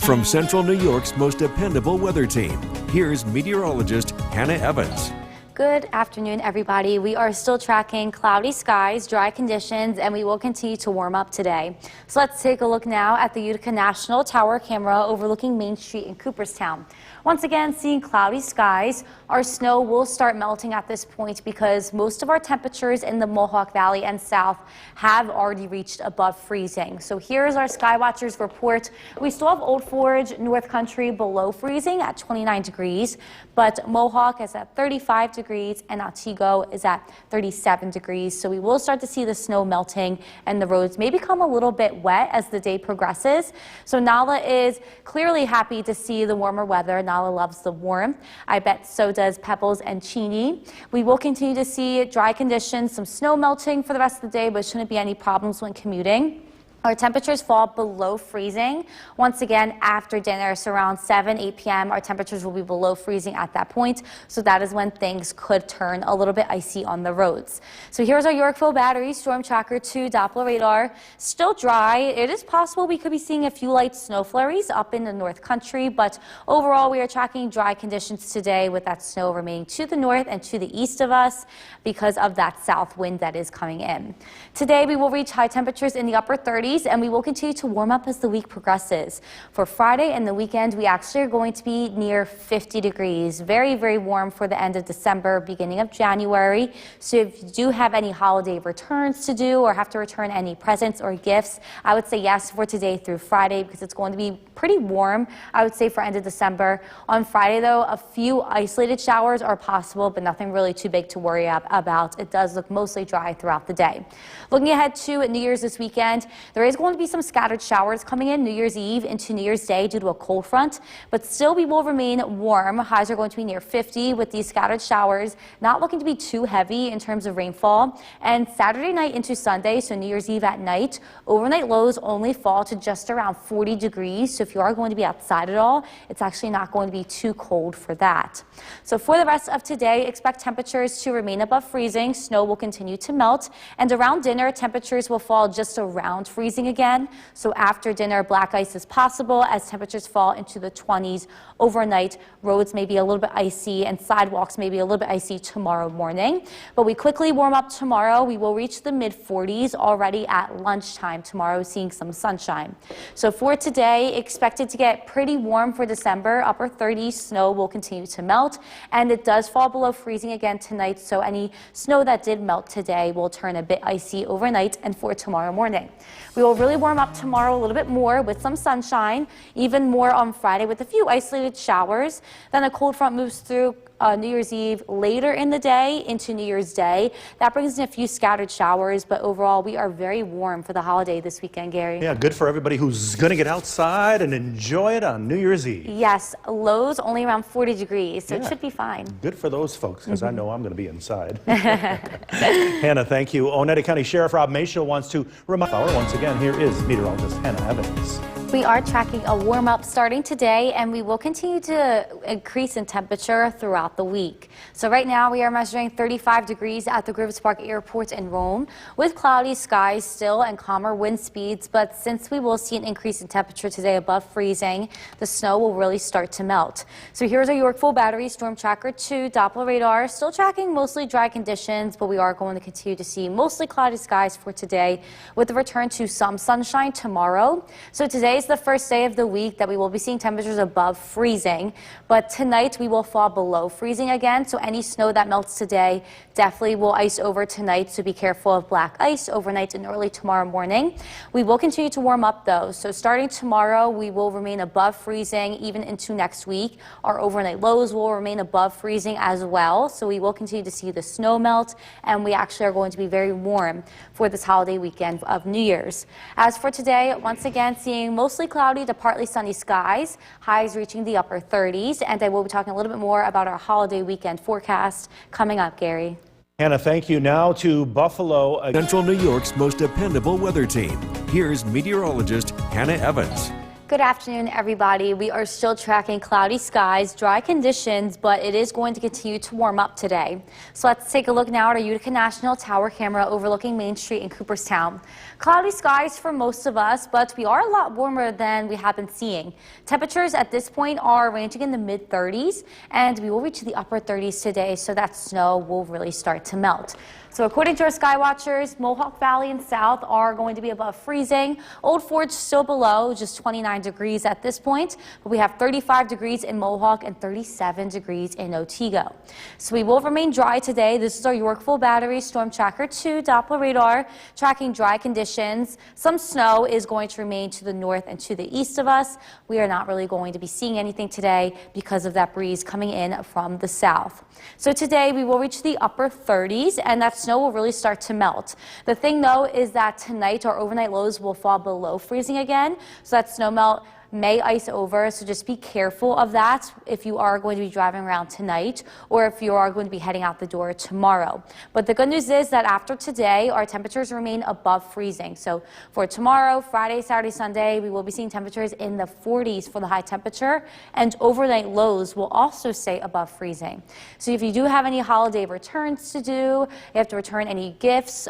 [SPEAKER 3] From Central New York's most dependable weather team, here's meteorologist Hannah Evans.
[SPEAKER 2] Good afternoon, everybody. We are still tracking cloudy skies, dry conditions, and we will continue to warm up today. So let's take a look now at the Utica National Tower camera overlooking Main Street in Cooperstown. Once again, seeing cloudy skies. Our snow will start melting at this point because most of our temperatures in the Mohawk Valley and south have already reached above freezing. So here's our Skywatchers report. We still have Old Forge, North Country below freezing at 29 degrees, but Mohawk is at 35 degrees and Otsego is at 37 degrees. So we will start to see the snow melting and the roads may become a little bit wet as the day progresses. So Nala is clearly happy to see the warmer weather. Nala loves the warmth. I bet so does Pebbles and Cheney. We will continue to see dry conditions, some snow melting for the rest of the day, but shouldn't be any problems when commuting. Our temperatures fall below freezing once again after dinner, so around 8 p.m. Our temperatures will be below freezing at that point, so that is when things could turn a little bit icy on the roads. So here's our Yorkville Battery Storm Tracker 2 Doppler radar. Still dry. It is possible we could be seeing a few light snow flurries up in the North Country, but overall we are tracking dry conditions today with that snow remaining to the north and to the east of us because of that south wind that is coming in. Today we will reach high temperatures in the upper 30s. And we will continue to warm up as the week progresses. For Friday and the weekend, we actually are going to be near 50 degrees. Very, very warm for the end of December, beginning of January. So if you do have any holiday returns to do or have to return any presents or gifts, I would say yes for today through Friday because it's going to be pretty warm, I would say, for end of December. On Friday, though, a few isolated showers are possible, but nothing really too big to worry about. It does look mostly dry throughout the day. Looking ahead to New Year's this weekend, There is going to be some scattered showers coming in New Year's Eve into New Year's Day due to a cold front, but still we will remain warm. Highs are going to be near 50 with these scattered showers, not looking to be too heavy in terms of rainfall. And Saturday night into Sunday, so New Year's Eve at night, overnight lows only fall to just around 40 degrees. So if you are going to be outside at all, it's actually not going to be too cold for that. So for the rest of today, expect temperatures to remain above freezing. Snow will continue to melt, and around dinner, temperatures will fall just around freezing again. So after dinner, black ice is possible as temperatures fall into the 20s overnight. Roads may be a little bit icy and sidewalks may be a little bit icy tomorrow morning. But we quickly warm up tomorrow. We will reach the mid-40s already at lunchtime tomorrow, seeing some sunshine. So for today, expected to get pretty warm for December, upper 30s. Snow will continue to melt, and it does fall below freezing again tonight. So any snow that did melt today will turn a bit icy overnight and for tomorrow morning. We will really warm up tomorrow a little bit more with some sunshine, even more on Friday with a few isolated showers. Then a cold front moves through New Year's Eve later in the day into New Year's Day. That brings in a few scattered showers, but overall we are very warm for the holiday this weekend, Gary.
[SPEAKER 1] Yeah, good for everybody who's going to get outside and enjoy it on New Year's Eve.
[SPEAKER 2] Yes, lows only around 40 degrees, so it should be fine.
[SPEAKER 1] Good for those folks, because I know I'm going to be inside. Hannah, thank you. Oneida County Sheriff Rob Masial wants to remind our once again, here is meteorologist Hannah Evans.
[SPEAKER 2] We are tracking a warm-up starting today, and we will continue to increase in temperature throughout the week. So right now we are measuring 35 degrees at the Griffith Park Airport in Rome, with cloudy skies still and calmer wind speeds. But since we will see an increase in temperature today above freezing, the snow will really start to melt. So here's our Yorkville Battery Storm Tracker 2 Doppler radar, still tracking mostly dry conditions, but we are going to continue to see mostly cloudy skies for today, with the return to some sunshine tomorrow. So today is the first day of the week that we will be seeing temperatures above freezing, but tonight we will fall below freezing again. So any snow that melts today definitely will ice over tonight, so be careful of black ice overnight and early tomorrow morning. We will continue to warm up though, so starting tomorrow we will remain above freezing even into next week. Our overnight lows will remain above freezing as well, so we will continue to see the snow melt, and we actually are going to be very warm for this holiday weekend of New Year's. As for today, once again seeing mostly cloudy to partly sunny skies, highs reaching the upper 30s, and I will be talking a little bit more about our holiday weekend forecast coming up, Gary.
[SPEAKER 1] Hannah, thank you. Now to Buffalo.
[SPEAKER 3] Central New York's most dependable weather team. Here's meteorologist Hannah Evans.
[SPEAKER 2] Good afternoon, everybody. We are still tracking cloudy skies, dry conditions, but it is going to continue to warm up today. So let's take a look now at our Utica National Tower camera overlooking Main Street in Cooperstown. Cloudy skies for most of us, but we are a lot warmer than we have been seeing. Temperatures at this point are ranging in the mid-30s, and we will reach the upper 30s today, so that snow will really start to melt. So according to our sky watchers, Mohawk Valley and South are going to be above freezing. Old Forge still below, just 29 degrees at this point, but we have 35 degrees in Mohawk and 37 degrees in Otsego. So we will remain dry today. This is our Yorkville Battery Storm Tracker 2 Doppler radar tracking dry conditions. Some snow is going to remain to the north and to the east of us. We are not really going to be seeing anything today because of that breeze coming in from the south. So today we will reach the upper 30s, and that snow will really start to melt. The thing though is that tonight our overnight lows will fall below freezing again, so that snow melt may ice over, so just be careful of that if you are going to be driving around tonight or if you are going to be heading out the door tomorrow. But the good news is that after today, our temperatures remain above freezing. So for tomorrow, Friday, Saturday, Sunday, we will be seeing temperatures in the 40s for the high temperature, and overnight lows will also stay above freezing. So if you do have any holiday returns to do, you have to return any gifts,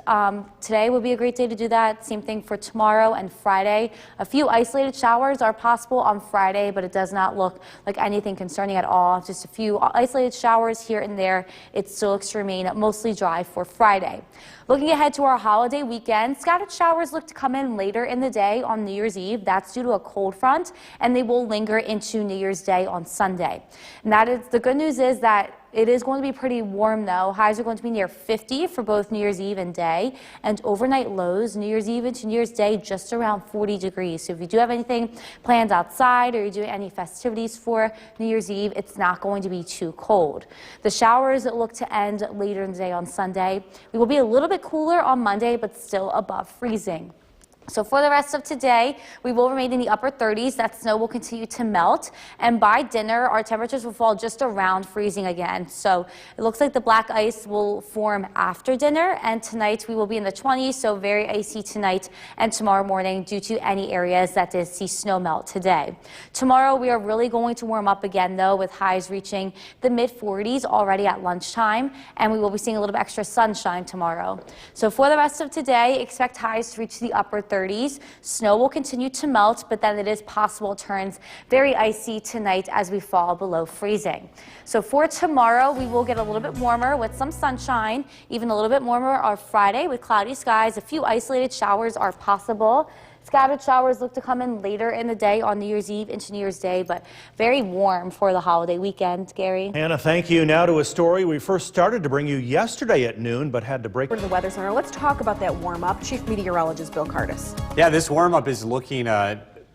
[SPEAKER 2] today would be a great day to do that. Same thing for tomorrow and Friday. A few isolated showers are possible on Friday, but it does not look like anything concerning at all. Just a few isolated showers here and there. It still looks to remain mostly dry for Friday. Looking ahead to our holiday weekend, scattered showers look to come in later in the day on New Year's Eve. That's due to a cold front, and they will linger into New Year's Day on Sunday. And that is the good news is that it is going to be pretty warm though. Highs are going to be near 50 for both New Year's Eve and day, and overnight lows New Year's Eve into New Year's Day just around 40 degrees. So if you do have anything planned outside or you're doing any festivities for New Year's Eve, it's not going to be too cold. The showers look to end later in the day on Sunday. We will be a little bit cooler on Monday, but still above freezing. So for the rest of today, we will remain in the upper 30s. That snow will continue to melt. And by dinner, our temperatures will fall just around freezing again. So it looks like the black ice will form after dinner. And tonight we will be in the 20s, so very icy tonight and tomorrow morning due to any areas that did see snow melt today. Tomorrow we are really going to warm up again, though, with highs reaching the mid-40s already at lunchtime. And we will be seeing a little bit extra sunshine tomorrow. So for the rest of today, expect highs to reach the upper 30s. Snow will continue to melt, but then it is possible it turns very icy tonight as we fall below freezing. So for tomorrow, we will get a little bit warmer with some sunshine, even a little bit warmer on Friday with cloudy skies. A few isolated showers are possible. Scattered showers look to come in later in the day on New Year's Eve into New Year's Day, but very warm for the holiday weekend. Gary?
[SPEAKER 1] Hannah, thank you. Now to a story we first started to bring you yesterday at noon, but had to break.
[SPEAKER 5] To the Weather Center, let's talk about that warm-up. Chief Meteorologist Bill Curtis.
[SPEAKER 6] Yeah, this warm-up is looking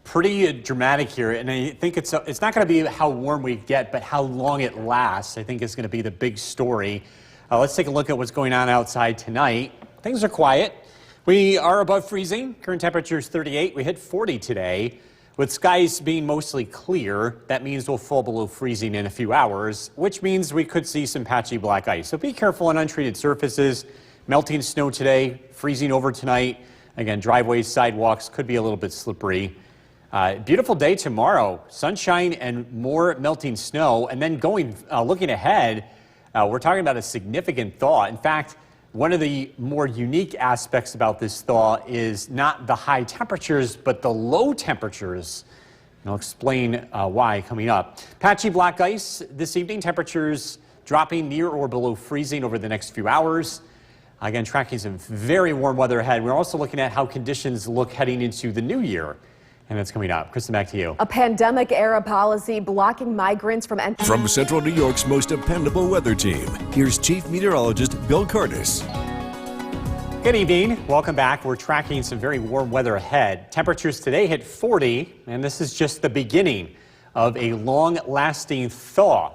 [SPEAKER 6] pretty dramatic here, and I think it's not going to be how warm we get, but how long it lasts. I think is going to be the big story. Let's take a look at what's going on outside tonight. Things are quiet. We are above freezing. Current temperature is 38. We hit 40 today. With skies being mostly clear, that means we'll fall below freezing in a few hours, which means we could see some patchy black ice. So be careful on untreated surfaces. Melting snow today, freezing over tonight. Again, driveways, sidewalks could be a little bit slippery. Beautiful day tomorrow. Sunshine and more melting snow. And then looking ahead, we're talking about a significant thaw. In fact, one of the more unique aspects about this thaw is not the high temperatures, but the low temperatures. And I'll explain why coming up. Patchy black ice this evening, temperatures dropping near or below freezing over the next few hours. Again, tracking some very warm weather ahead. We're also looking at how conditions look heading into the new year. And that's coming up. Kristen, back to you.
[SPEAKER 5] A pandemic-era policy blocking migrants from entering.
[SPEAKER 3] From Central New York's most dependable weather team, here's Chief Meteorologist Bill Curtis.
[SPEAKER 6] Good evening. Welcome back. We're tracking some very warm weather ahead. Temperatures today hit 40, and this is just the beginning of a long-lasting thaw.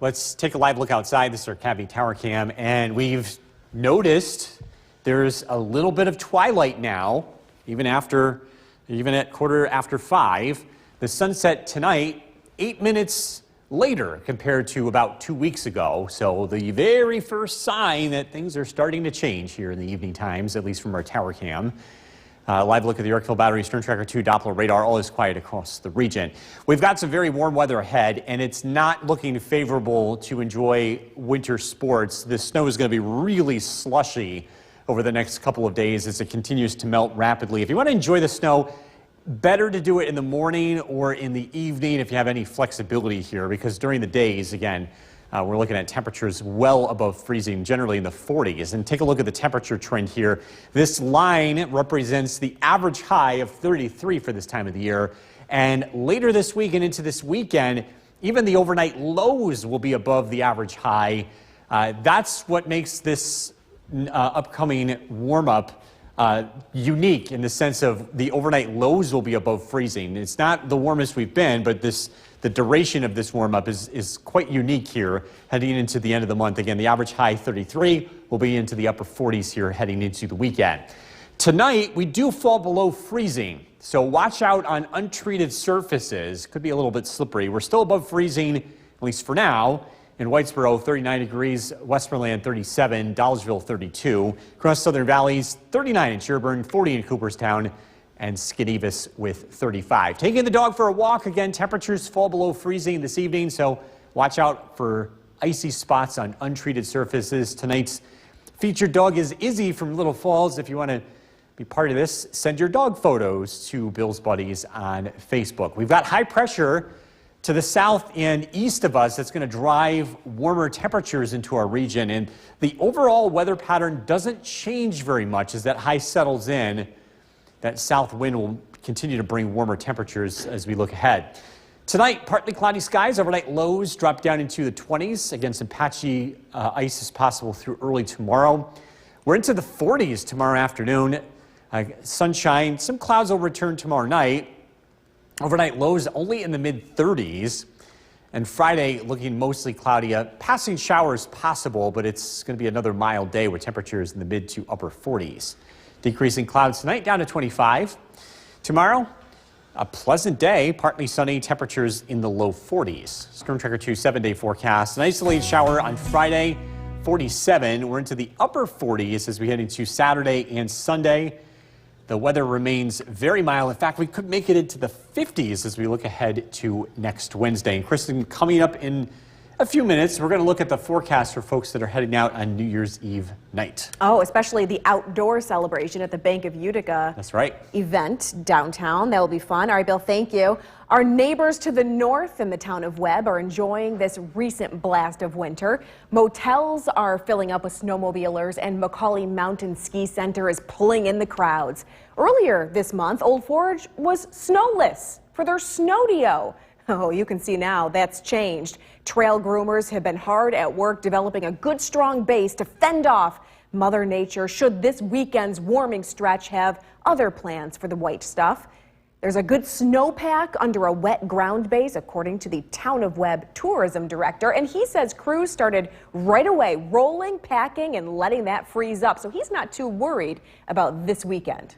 [SPEAKER 6] Let's take a live look outside. This is our Cavie Tower Cam, and we've noticed there's a little bit of twilight now, even at 5:15. The sunset tonight, 8 minutes later compared to about 2 weeks ago. So the very first sign that things are starting to change here in the evening times, at least from our tower cam. Live look at the Yorkville Battery, Stern Tracker 2, Doppler radar. All is quiet across the region. We've got some very warm weather ahead, and it's not looking favorable to enjoy winter sports. The snow is going to be really slushy over the next couple of days as it continues to melt rapidly. If you want to enjoy the snow, better to do it in the morning or in the evening if you have any flexibility here, because during the days, again, we're looking at temperatures well above freezing, generally in the 40s. And take a look at the temperature trend here. This line represents the average high of 33 for this time of the year. And later this week and into this weekend, even the overnight lows will be above the average high. That's what makes this upcoming warm-up unique in the sense of the overnight lows will be above freezing. It's not the warmest we've been, but the duration of this warm-up is quite unique here heading into the end of the month. Again, the average high 33 will be into the upper 40s here heading into the weekend. Tonight, we do fall below freezing, so watch out on untreated surfaces. Could be a little bit slippery. We're still above freezing, at least for now. In Whitesboro, 39 degrees, Westmoreland 37, Dollarville 32, across Southern Valleys 39 in Sherburne, 40 in Cooperstown, and Skenevis with 35. Taking the dog for a walk, again, temperatures fall below freezing this evening, so watch out for icy spots on untreated surfaces. Tonight's featured dog is Izzy from Little Falls. If you want to be part of this, send your dog photos to Bill's Buddies on Facebook. We've got high pressure to the south and east of us that's going to drive warmer temperatures into our region, and the overall weather pattern doesn't change very much as that high settles in. That south wind will continue to bring warmer temperatures as we look ahead. Tonight, partly cloudy skies. Overnight lows drop down into the 20s. Again, some patchy ice is possible through early tomorrow. We're into the 40s tomorrow afternoon. Sunshine. Some clouds will return tomorrow night. Overnight lows only in the mid-30s. And Friday looking mostly cloudy. Passing showers possible, but it's going to be another mild day with temperatures in the mid to upper 40s. Decreasing clouds tonight down to 25. Tomorrow, a pleasant day, partly sunny, temperatures in the low 40s. Storm Tracker 2 7-day forecast. An isolated shower on Friday, 47. We're into the upper 40s as we head into Saturday and Sunday. The weather remains very mild. In fact, we could make it into the 50s as we look ahead to next Wednesday. And Kristen, coming up in a few minutes, we're going to look at the forecast for folks that are heading out on New Year's Eve night.
[SPEAKER 5] Oh, especially the outdoor celebration at the Bank of Utica.
[SPEAKER 6] That's right.
[SPEAKER 5] Event downtown. That will be fun. All right, Bill, thank you. Our neighbors to the north in the town of Webb are enjoying this recent blast of winter. Motels are filling up with snowmobilers, and Macaulay Mountain Ski Center is pulling in the crowds. Earlier this month, Old Forge was snowless for their snowdeo. Oh, you can see now that's changed. Trail groomers have been hard at work developing a good, strong base to fend off Mother Nature should this weekend's warming stretch have other plans for the white stuff. There's a good snowpack under a wet ground base, according to the Town of Webb tourism director, and he says crews started right away rolling, packing, and letting that freeze up, so he's not too worried about this weekend.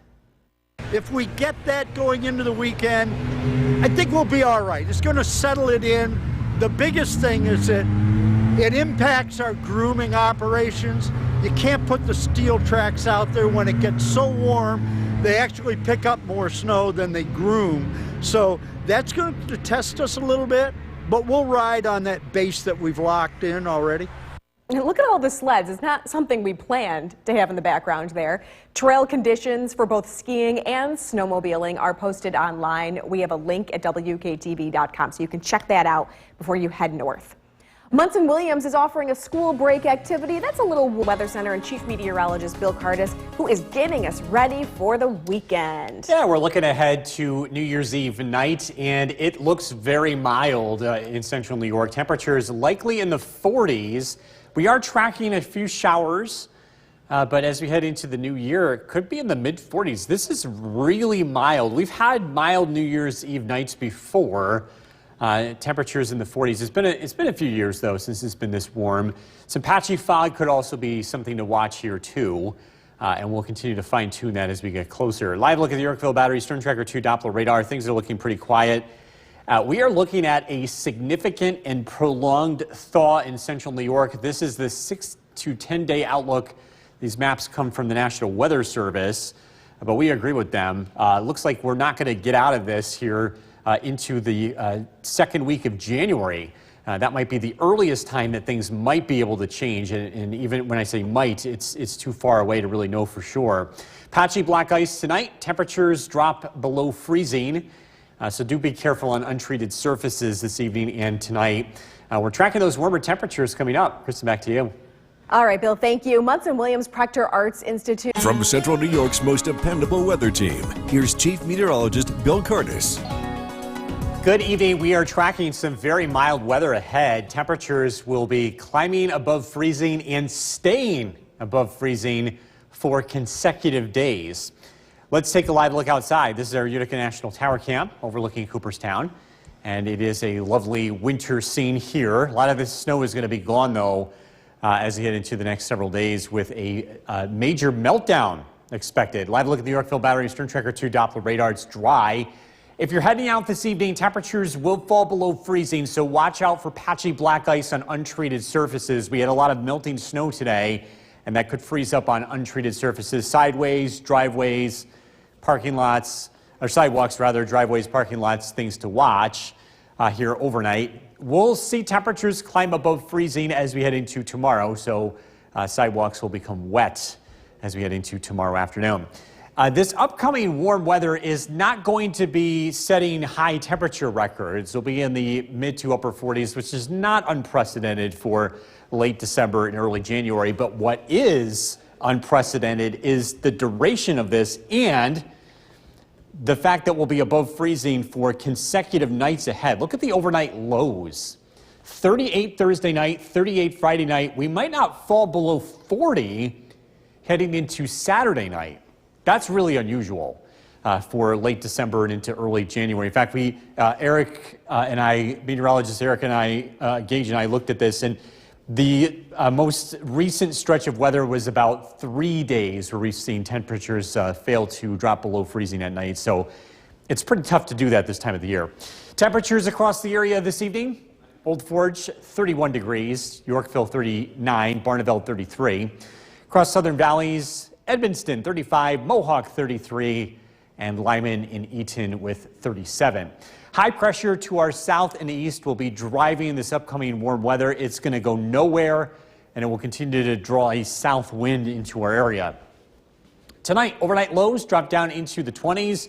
[SPEAKER 7] If we get that going into the weekend, I think we'll be all right. It's going to settle it in. The biggest thing is that it impacts our grooming operations. You can't put the steel tracks out there when it gets so warm. They actually pick up more snow than they groom. So that's going to test us a little bit, but we'll ride on that base that we've locked in already.
[SPEAKER 5] Look at all the sleds. It's not something we planned to have in the background there. Trail conditions for both skiing and snowmobiling are posted online. We have a link at WKTV.com, so you can check that out before you head north. Munson Williams is offering a school break activity. That's a little Weather Center and Chief Meteorologist Bill Curtis, who is getting us ready for the weekend.
[SPEAKER 6] Yeah, we're looking ahead to New Year's Eve night, and it looks very mild in central New York. Temperatures likely in the 40s. We are tracking a few showers, but as we head into the new year, it could be in the mid-40s. This is really mild. We've had mild New Year's Eve nights before. Temperatures in the 40s. It's been a few years, though, since it's been this warm. Some patchy fog could also be something to watch here, too. And we'll continue to fine-tune that as we get closer. Live look at the Yorkville Battery Storm Tracker 2 Doppler radar. Things are looking pretty quiet. We are looking at a significant and prolonged thaw in central New York. This is the 6 to 10 day outlook. These maps come from the National Weather Service, but we agree with them. Looks like we're not going to get out of this here into the second week of January. That might be the earliest time that things might be able to change, and even when I say might, it's too far away to really know for sure. Patchy black ice tonight. Temperatures drop below freezing. So do be careful on untreated surfaces this evening and tonight. We're tracking those warmer temperatures coming up. Kristen, back to you.
[SPEAKER 5] All right, Bill, thank you. Munson Williams Proctor Arts Institute.
[SPEAKER 3] From Central New York's most dependable weather team, here's Chief Meteorologist Bill Curtis.
[SPEAKER 6] Good evening. We are tracking some very mild weather ahead. Temperatures will be climbing above freezing and staying above freezing for consecutive days. Let's take a live look outside. This is our Utica National Tower Cam overlooking Cooperstown. And it is a lovely winter scene here. A lot of this snow is going to be gone, though, as we head into the next several days with a major meltdown expected. Live look at the Yorkville Battery Storm Tracker 2 Doppler radar. It's dry. If you're heading out this evening, temperatures will fall below freezing, so watch out for patchy black ice on untreated surfaces. We had a lot of melting snow today, and that could freeze up on untreated surfaces, sideways, driveways, parking lots, or sidewalks rather, driveways, parking lots, things to watch here overnight. We'll see temperatures climb above freezing as we head into tomorrow, so sidewalks will become wet as we head into tomorrow afternoon. This upcoming warm weather is not going to be setting high temperature records. It'll be in the mid to upper 40s, which is not unprecedented for late December and early January. But what is unprecedented is the duration of this and the fact that we'll be above freezing for consecutive nights ahead. Look at the overnight lows. 38 Thursday night, 38 Friday night. We might not fall below 40 heading into Saturday night. That's really unusual for late December and into early January. In fact, Meteorologist Eric and I, Gage and I looked at this, and The most recent stretch of weather was about 3 days where we've seen temperatures fail to drop below freezing at night. So it's pretty tough to do that this time of the year. Temperatures across the area this evening: Old Forge 31 degrees, Yorkville 39, Barneveld 33. Across Southern Valleys, Edmonston 35, Mohawk 33, and Lyman and Eaton with 37. High pressure to our south and east will be driving this upcoming warm weather. It's going to go nowhere, and it will continue to draw a south wind into our area. Tonight, overnight lows drop down into the 20s.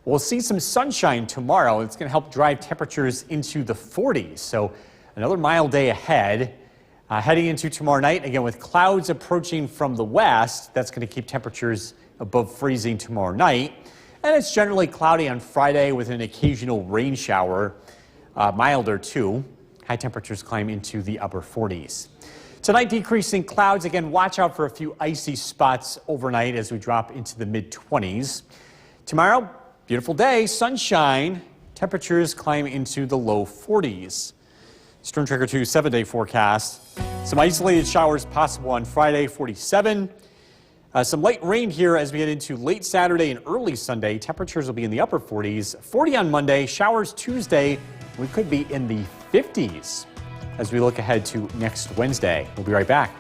[SPEAKER 6] We'll see some sunshine tomorrow. It's going to help drive temperatures into the 40s. So another mild day ahead. Heading into tomorrow night, again with clouds approaching from the west, that's going to keep temperatures above freezing tomorrow night. And it's generally cloudy on Friday with an occasional rain shower, milder too. High temperatures climb into the upper 40s. Tonight, decreasing clouds. Again, watch out for a few icy spots overnight as we drop into the mid-20s. Tomorrow, beautiful day, sunshine. Temperatures climb into the low 40s. Storm Tracker 2 7-day forecast. Some isolated showers possible on Friday, 47. Some light rain here as we head into late Saturday and early Sunday. Temperatures will be in the upper 40s. 40 on Monday. Showers Tuesday. We could be in the 50s as we look ahead to next Wednesday. We'll be right back.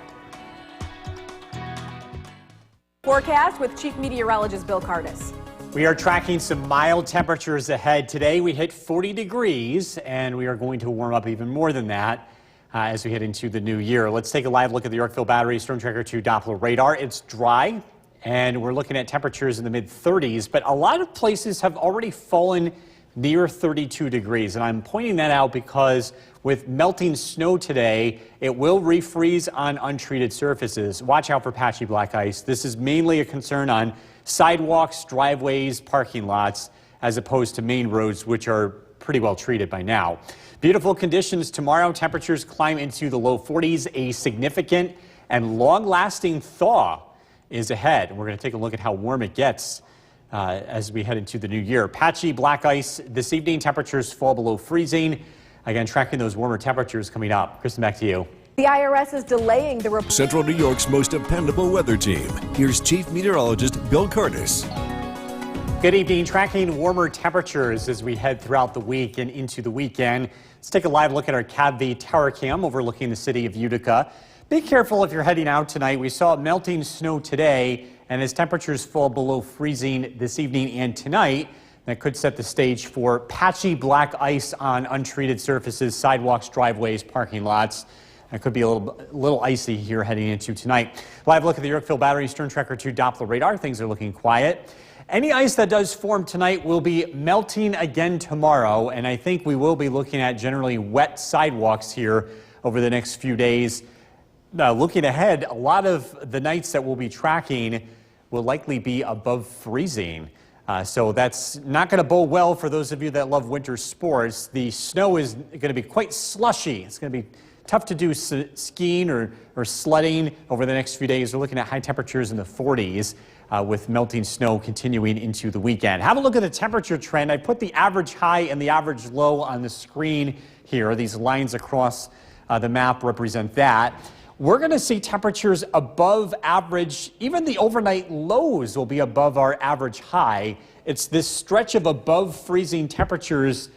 [SPEAKER 5] Forecast with Chief Meteorologist Bill Cardis.
[SPEAKER 6] We are tracking some mild temperatures ahead. Today we hit 40 degrees, and we are going to warm up even more than that as we head into the new year. Let's take a live look at the Yorkville Battery Storm Tracker 2 Doppler radar. It's dry, and we're looking at temperatures in the mid-30s, but a lot of places have already fallen near 32 degrees, and I'm pointing that out because with melting snow today, it will refreeze on untreated surfaces. Watch out for patchy black ice. This is mainly a concern on sidewalks, driveways, parking lots, as opposed to main roads, which are pretty well treated by now. Beautiful conditions tomorrow. Temperatures climb into the low 40s. A significant and long-lasting thaw is ahead. We're going to take a look at how warm it gets as we head into the new year. Patchy black ice this evening. Temperatures fall below freezing. Again, tracking those warmer temperatures coming up. Kristen, back to you.
[SPEAKER 5] The IRS is delaying the report.
[SPEAKER 3] Central New York's most dependable weather team. Here's Chief Meteorologist Bill Cardis.
[SPEAKER 6] Good evening. Tracking warmer temperatures as we head throughout the week and into the weekend. Let's take a live look at our CAVV tower cam overlooking the city of Utica. Be careful if you're heading out tonight. We saw melting snow today, and as temperatures fall below freezing this evening and tonight, that could set the stage for patchy black ice on untreated surfaces, sidewalks, driveways, parking lots. It could be a little icy here heading into tonight. Live look at the Yorkville Battery Storm Tracker 2 Doppler radar. Things are looking quiet. Any ice that does form tonight will be melting again tomorrow, and I think we will be looking at generally wet sidewalks here over the next few days. Now, looking ahead, a lot of the nights that we'll be tracking will likely be above freezing. So that's not going to bode well for those of you that love winter sports. The snow is going to be quite slushy. It's going to be tough to do skiing or sledding over the next few days. We're looking at high temperatures in the 40s with melting snow continuing into the weekend. Have a look at the temperature trend. I put the average high and the average low on the screen here. These lines across the map represent that. We're going to see temperatures above average. Even the overnight lows will be above our average high. It's this stretch of above freezing temperatures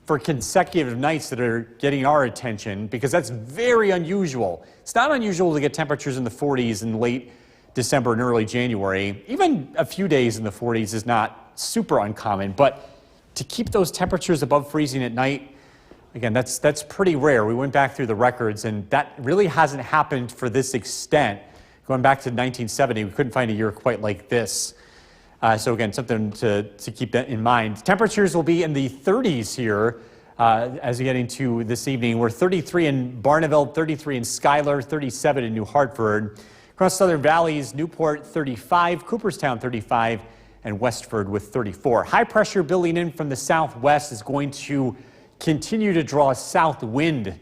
[SPEAKER 6] for consecutive nights that are getting our attention because that's very unusual. It's not unusual to get temperatures in the 40s in late December and early January. Even a few days in the 40s is not super uncommon, but to keep those temperatures above freezing at night, again, that's pretty rare. We went back through the records, and that really hasn't happened for this extent. Going back to 1970, we couldn't find a year quite like this. So again, something to keep that in mind. Temperatures will be in the 30s here as we get into this evening. We're 33 in Barneveld, 33 in Schuyler, 37 in New Hartford. Across Southern Valleys, Newport 35, Cooperstown 35, and Westford with 34. High pressure building in from the southwest is going to continue to draw a south wind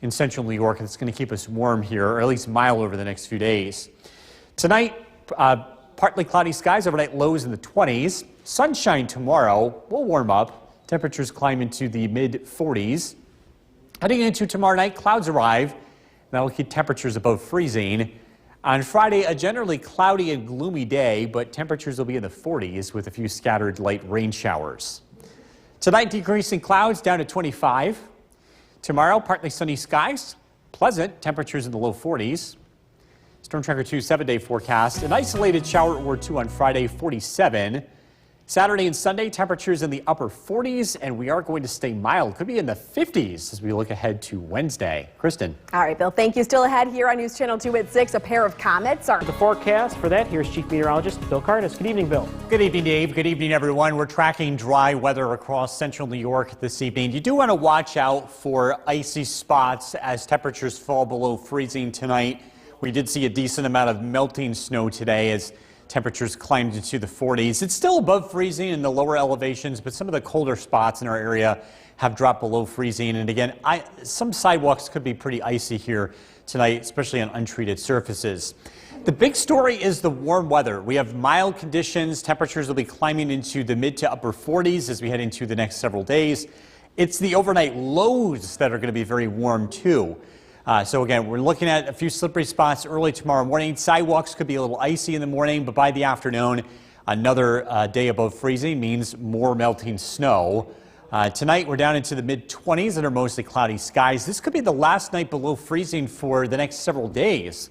[SPEAKER 6] in central New York. It's going to keep us warm here, or at least mild over the next few days. Tonight, partly cloudy skies, overnight lows in the 20s. Sunshine tomorrow will warm up. Temperatures climb into the mid-40s. Heading into tomorrow night, clouds arrive. That'll keep temperatures above freezing. On Friday, a generally cloudy and gloomy day, but temperatures will be in the 40s with a few scattered light rain showers. Tonight, decreasing clouds down to 25. Tomorrow, partly sunny skies, pleasant temperatures in the low 40s. Storm Tracker 2 7-day forecast. An isolated shower or two on Friday, 47. Saturday and Sunday, temperatures in the upper 40s, and we are going to stay mild. Could be in the 50s as we look ahead to Wednesday. Kristen.
[SPEAKER 5] All right, Bill, thank you. Still ahead here on News Channel 2 at 6, a pair of comets are...
[SPEAKER 8] The forecast for that, here's Chief Meteorologist Bill Curtis. Good evening, Bill.
[SPEAKER 6] Good evening, Dave. Good evening, everyone. We're tracking dry weather across central New York this evening. You do want to watch out for icy spots as temperatures fall below freezing tonight. We did see a decent amount of melting snow today as temperatures climbed into the 40s. It's still above freezing in the lower elevations, but some of the colder spots in our area have dropped below freezing. And again, some sidewalks could be pretty icy here tonight, especially on untreated surfaces. The big story is the warm weather. We have mild conditions. Temperatures will be climbing into the mid to upper 40s as we head into the next several days. It's the overnight lows that are going to be very warm too. So again, we're looking at a few slippery spots early tomorrow morning. Sidewalks could be a little icy in the morning, but by the afternoon, another day above freezing means more melting snow. Tonight, we're down into the mid-20s under mostly cloudy skies. This could be the last night below freezing for the next several days.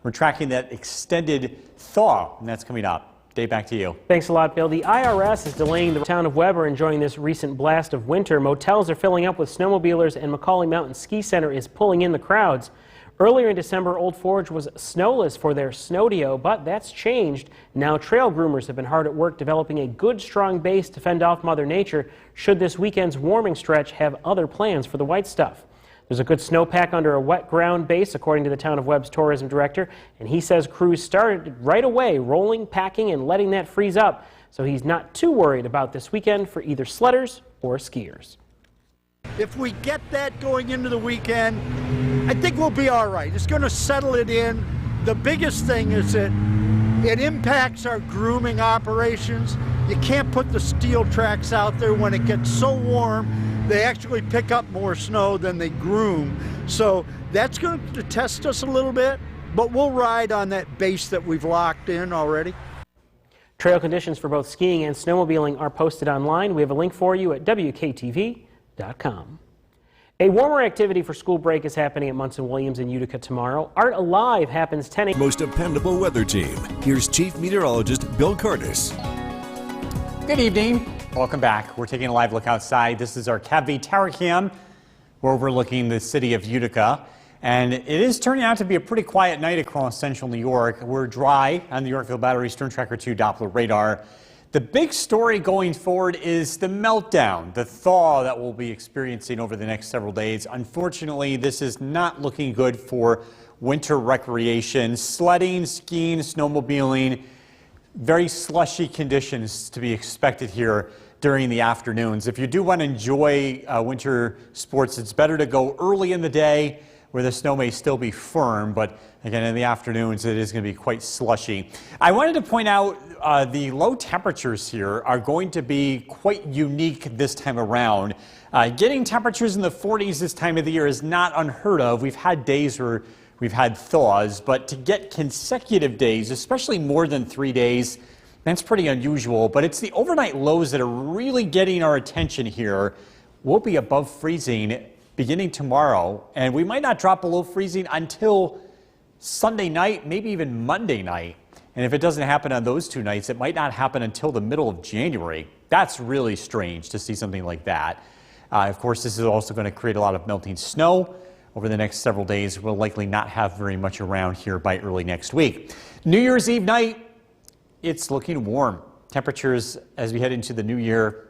[SPEAKER 6] We're tracking that extended thaw, and that's coming up. Dave, back to you.
[SPEAKER 8] Thanks a lot, Bill. The IRS is delaying the town of Weber enjoying this recent blast of winter. Motels are filling up with snowmobilers, and Macaulay Mountain Ski Center is pulling in the crowds. Earlier in December, Old Forge was snowless for their snowdeo, but that's changed. Now trail groomers have been hard at work developing a good, strong base to fend off Mother Nature should this weekend's warming stretch have other plans for the white stuff. There's a good snowpack under a wet ground base, according to the town of Webb's tourism director, and he says crews started right away rolling, packing, and letting that freeze up, so he's not too worried about this weekend for either sledders or skiers.
[SPEAKER 7] If we get that going into the weekend, I think we'll be all right. It's going to settle it in. The biggest thing is that it impacts our grooming operations. You can't put the steel tracks out there when it gets so warm. They actually pick up more snow than they groom. So that's going to test us a little bit, but we'll ride on that base that we've locked in already.
[SPEAKER 8] Trail conditions for both skiing and snowmobiling are posted online. We have a link for you at WKTV.com. A warmer activity for school break is happening at Munson Williams in Utica tomorrow. Art Alive happens 10 a.m.
[SPEAKER 3] Most dependable weather team. Here's Chief Meteorologist Bill Curtis.
[SPEAKER 6] Good evening. Welcome back. We're taking a live look outside. This is our CAV tower cam. We're overlooking the city of Utica. And it is turning out to be a pretty quiet night across central New York. We're dry on the Yorkville Battery Storm Tracker 2 Doppler radar. The big story going forward is the meltdown, the thaw that we'll be experiencing over the next several days. Unfortunately, this is not looking good for winter recreation, sledding, skiing, snowmobiling. Very slushy conditions to be expected here during the afternoons. If you do want to enjoy winter sports, it's better to go early in the day where the snow may still be firm, but again, in the afternoons, it is going to be quite slushy. I wanted to point out the low temperatures here are going to be quite unique this time around. Getting temperatures in the 40s this time of the year is not unheard of. We've had days where we've had thaws, but to get consecutive days, especially more than 3 days, that's pretty unusual. But it's the overnight lows that are really getting our attention here. We'll be above freezing beginning tomorrow, and we might not drop below freezing until Sunday night, maybe even Monday night. And if it doesn't happen on those 2 nights, it might not happen until the middle of January. That's really strange to see something like that. Of course, this is also going to create a lot of melting snow. Over the next several days, we'll likely not have very much around here by early next week. New Year's Eve night, it's looking warm. Temperatures as we head into the new year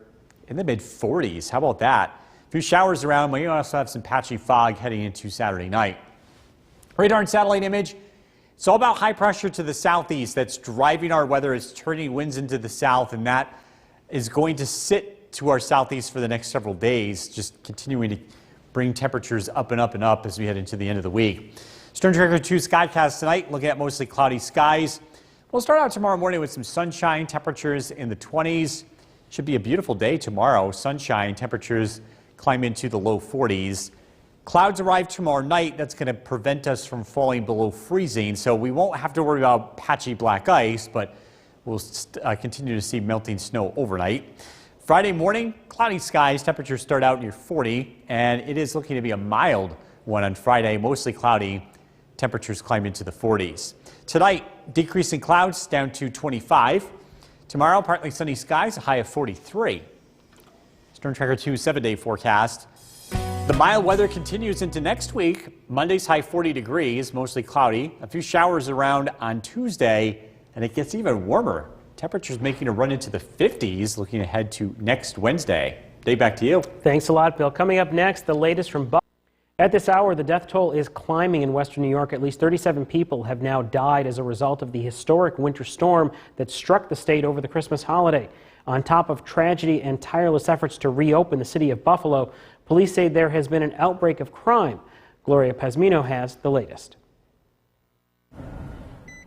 [SPEAKER 6] in the mid-40s. How about that? A few showers around, but you also have some patchy fog heading into Saturday night. Radar and satellite image. It's all about high pressure to the southeast that's driving our weather. It's turning winds into the south, and that is going to sit to our southeast for the next several days, just continuing to bring temperatures up and up and up as we head into the end of the week. Storm Tracker 2 Skycast tonight, looking at mostly cloudy skies. We'll start out tomorrow morning with some sunshine, temperatures in the 20s. Should be a beautiful day tomorrow. Sunshine, temperatures climb into the low 40s. Clouds arrive tomorrow night. That's going to prevent us from falling below freezing, so we won't have to worry about patchy black ice, but we'll continue to see melting snow overnight. Friday morning, cloudy skies. Temperatures start out near 40, and it is looking to be a mild one on Friday, mostly cloudy. Temperatures climb into the 40s. Tonight, decreasing clouds down to 25. Tomorrow, partly sunny skies, a high of 43. Storm Tracker 2's 7-day forecast. The mild weather continues into next week. Monday's high 40 degrees, mostly cloudy. A few showers around on Tuesday, and it gets even warmer. Temperatures making a run into the 50s, looking ahead to next Wednesday. Dave, back to you.
[SPEAKER 8] Thanks a lot, Bill. Coming up next, the latest from Buffalo. At this hour, the death toll is climbing in western New York. At least 37 people have now died as a result of the historic winter storm that struck the state over the Christmas holiday. On top of tragedy and tireless efforts to reopen the city of Buffalo, police say there has been an outbreak of crime. Gloria Pazmino has the latest.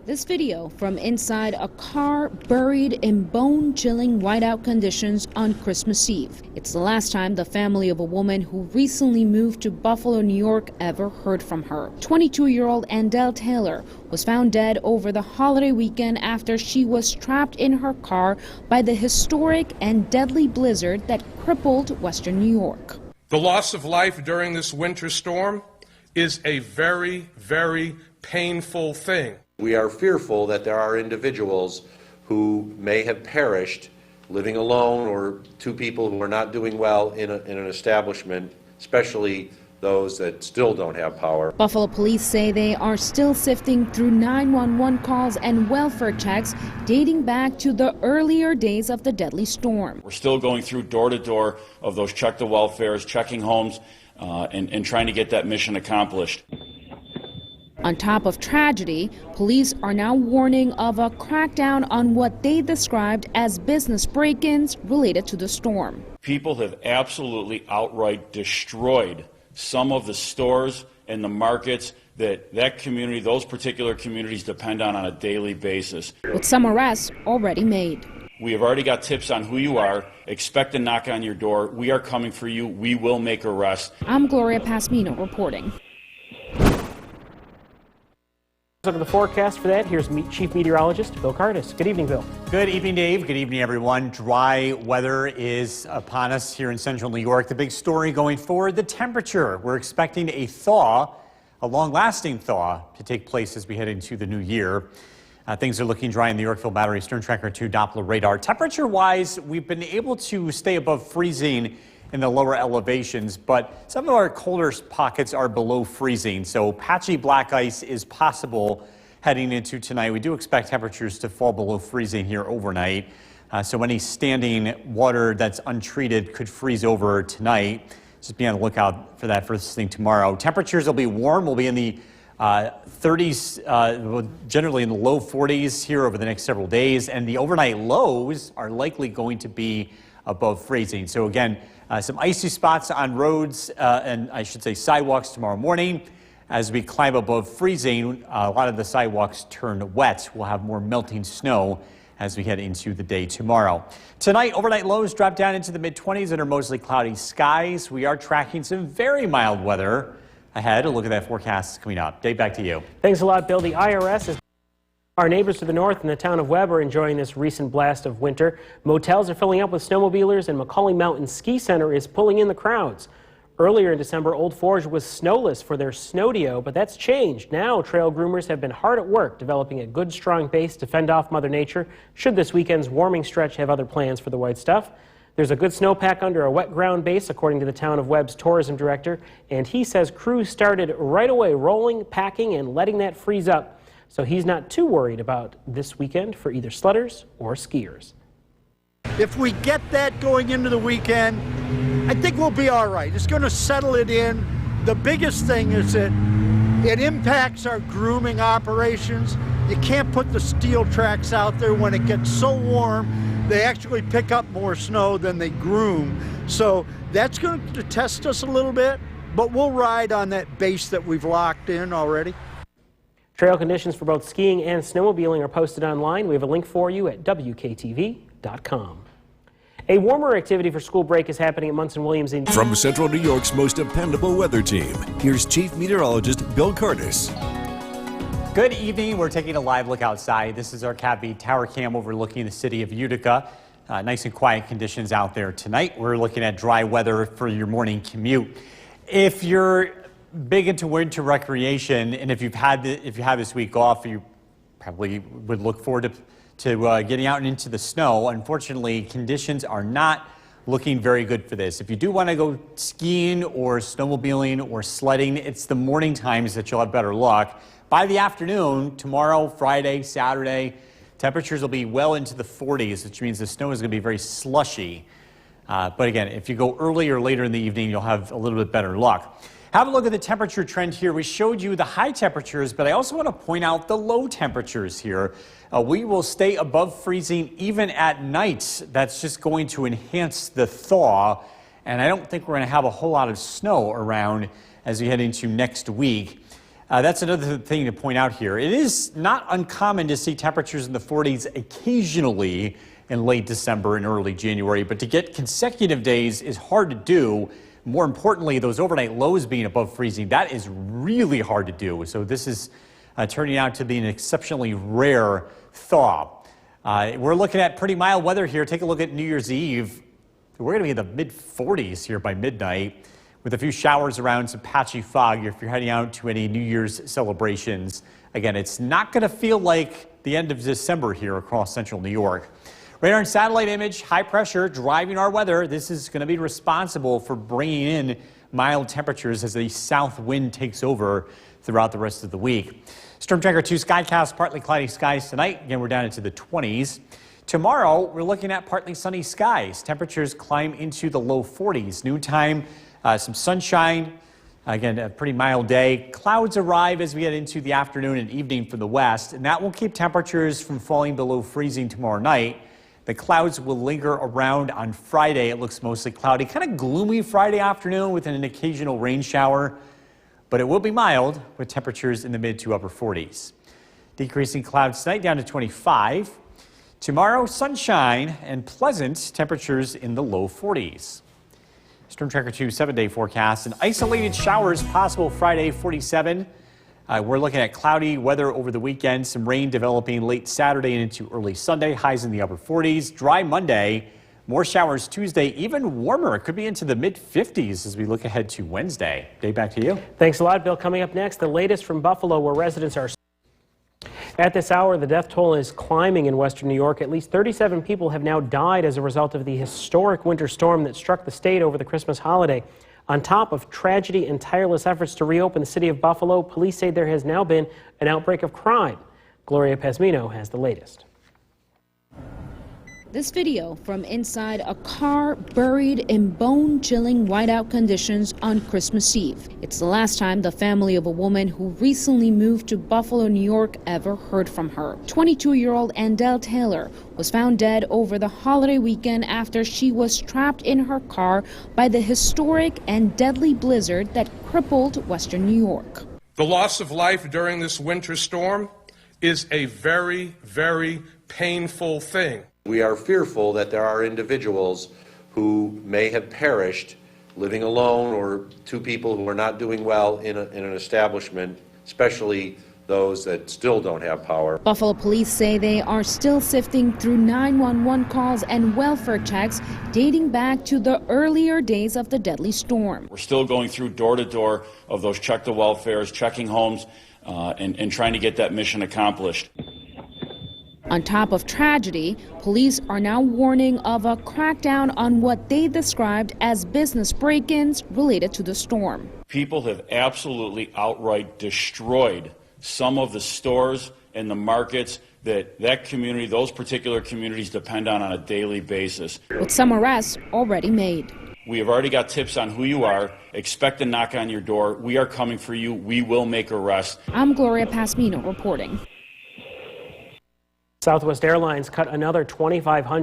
[SPEAKER 9] This video from inside a car buried in bone-chilling whiteout conditions on Christmas Eve. It's the last time the family of a woman who recently moved to Buffalo, New York ever heard from her. 22-year-old Andell Taylor was found dead over the holiday weekend after she was trapped in her car by the historic and deadly blizzard that crippled western New York.
[SPEAKER 10] The loss of life during this winter storm is a very, very painful thing.
[SPEAKER 11] We are fearful that there are individuals who may have perished living alone, or two people who are not doing well in an establishment, especially those that still don't have power.
[SPEAKER 9] Buffalo police say they are still sifting through 911 calls and welfare checks dating back to the earlier days of the deadly storm.
[SPEAKER 12] We're still going through door to door of those check the welfares, checking homes, and trying to get that mission accomplished.
[SPEAKER 9] On top of tragedy, police are now warning of a crackdown on what they described as business break-ins related to the storm.
[SPEAKER 12] People have absolutely outright destroyed some of the stores and the markets that community, those particular communities depend on a daily basis.
[SPEAKER 9] With some arrests already made.
[SPEAKER 12] We have already got tips on who you are. Expect a knock on your door. We are coming for you. We will make arrests.
[SPEAKER 9] I'm Gloria Pazmino reporting.
[SPEAKER 8] Look at the forecast for that. Here's Chief Meteorologist Bill Cardis. Good evening, Bill.
[SPEAKER 6] Good evening, Dave. Good evening, everyone. Dry weather is upon us here in central New York. The big story going forward, the temperature. We're expecting a thaw, a long-lasting thaw, to take place as we head into the new year. Things are looking dry in the Yorkville Battery Storm Tracker 2 Doppler radar. Temperature-wise, we've been able to stay above freezing in the lower elevations, but some of our colder pockets are below freezing, so patchy black ice is possible heading into tonight. We do expect temperatures to fall below freezing here overnight, so any standing water that's untreated could freeze over tonight. Just be on the lookout for that first thing tomorrow. Temperatures will be warm. We'll be in the 30s, generally in the low 40s here over the next several days, and the overnight lows are likely going to be above freezing. So again, some icy spots on roads and I should say sidewalks tomorrow morning. As we climb above freezing, a lot of the sidewalks turn wet. We'll have more melting snow as we head into the day tomorrow. Tonight, overnight lows drop down into the mid-20s under mostly cloudy skies. We are tracking some very mild weather ahead. A look at that forecast coming up. Dave, back to you.
[SPEAKER 8] Thanks a lot, Bill. The IRS is... Our neighbors to the north in the town of Webb are enjoying this recent blast of winter. Motels are filling up with snowmobilers, and Macaulay Mountain Ski Center is pulling in the crowds. Earlier in December, Old Forge was snowless for their Snowdio, but that's changed. Now, trail groomers have been hard at work developing a good, strong base to fend off Mother Nature should this weekend's warming stretch have other plans for the white stuff. There's a good snowpack under a wet ground base, according to the town of Webb's tourism director, and he says crews started right away rolling, packing, and letting that freeze up. So he's not too worried about this weekend for either sledders or skiers.
[SPEAKER 7] If we get that going into the weekend, I think we'll be all right. It's going to settle it in. The biggest thing is that it impacts our grooming operations. You can't put the steel tracks out there when it gets so warm. They actually pick up more snow than they groom. So that's going to test us a little bit, but we'll ride on that base that we've locked in already.
[SPEAKER 8] Trail conditions for both skiing and snowmobiling are posted online. We have a link for you at WKTV.com. A warmer activity for school break is happening at Munson Williams.
[SPEAKER 3] From Central New York's most dependable weather team, here's Chief Meteorologist Bill Curtis.
[SPEAKER 6] Good evening. We're taking a live look outside. This is our CAV tower cam overlooking the city of Utica. Nice and quiet conditions out there tonight. We're looking at dry weather for your morning commute. If you're big into winter recreation, and if you have this week off, you probably would look forward to getting out and into the snow. Unfortunately, conditions are not looking very good for this. If you do want to go skiing or snowmobiling or sledding, it's the morning times that you'll have better luck. By the afternoon, tomorrow, Friday, Saturday, temperatures will be well into the 40s, which means the snow is going to be very slushy. But again, if you go early or later in the evening, you'll have a little bit better luck. Have a look at the temperature trend here. We showed you the high temperatures, but I also want to point out the low temperatures here. We will stay above freezing even at night. That's just going to enhance the thaw, and I don't think we're going to have a whole lot of snow around as we head into next week. That's another thing to point out here. It is not uncommon to see temperatures in the 40s occasionally in late December and early January, but to get consecutive days is hard to do. More importantly, those overnight lows being above freezing, that is really hard to do. So this is turning out to be an exceptionally rare thaw. We're looking at pretty mild weather here. Take a look at New Year's Eve. We're going to be in the mid-40s here by midnight, with a few showers around, some patchy fog if you're heading out to any New Year's celebrations. Again, it's not going to feel like the end of December here across central New York. Radar and satellite image, high pressure driving our weather. This is going to be responsible for bringing in mild temperatures as the south wind takes over throughout the rest of the week. Storm Tracker 2 Skycast, partly cloudy skies tonight. Again, we're down into the 20s. Tomorrow, we're looking at partly sunny skies. Temperatures climb into the low 40s. Noontime, some sunshine. Again, a pretty mild day. Clouds arrive as we get into the afternoon and evening from the west, and that will keep temperatures from falling below freezing tomorrow night. The clouds will linger around on Friday. It looks mostly cloudy, kind of gloomy Friday afternoon with an occasional rain shower, but it will be mild with temperatures in the mid to upper 40s. Decreasing clouds tonight down to 25. Tomorrow, sunshine and pleasant temperatures in the low 40s. Storm Tracker 2 7-day forecast and isolated showers possible Friday, 47. We're looking at cloudy weather over the weekend, some rain developing late Saturday and into early Sunday, highs in the upper 40s. Dry Monday, more showers Tuesday, even warmer. It could be into the mid-50s as we look ahead to Wednesday. Dave, back to you.
[SPEAKER 8] Thanks a lot, Bill. Coming up next, the latest from Buffalo, where residents are. At this hour, the death toll is climbing in western New York. At least 37 people have now died as a result of the historic winter storm that struck the state over the Christmas holiday. On top of tragedy and tireless efforts to reopen the city of Buffalo, police say there has now been an outbreak of crime. Gloria Pasmino has the latest.
[SPEAKER 9] This video from inside a car buried in bone-chilling whiteout conditions on Christmas Eve. It's the last time the family of a woman who recently moved to Buffalo, New York ever heard from her. 22-year-old Andell Taylor was found dead over the holiday weekend after she was trapped in her car by the historic and deadly blizzard that crippled western New York.
[SPEAKER 10] The loss of life during this winter storm is a very, very painful thing.
[SPEAKER 11] We are fearful that there are individuals who may have perished living alone, or two people who are not doing well in an establishment, especially those that still don't have power.
[SPEAKER 9] Buffalo police say they are still sifting through 911 calls and welfare checks dating back to the earlier days of the deadly storm.
[SPEAKER 12] We're still going through door to door of those check the welfares, checking homes, and trying to get that mission accomplished.
[SPEAKER 9] On top of tragedy, police are now warning of a crackdown on what they described as business break-ins related to the storm.
[SPEAKER 12] People have absolutely outright destroyed some of the stores and the markets that community, those particular communities depend on a daily basis.
[SPEAKER 9] With some arrests already made.
[SPEAKER 12] We have already got tips on who you are. Expect a knock on your door. We are coming for you. We will make arrests.
[SPEAKER 9] I'm Gloria Pasmino reporting.
[SPEAKER 8] Southwest Airlines cut another 2,500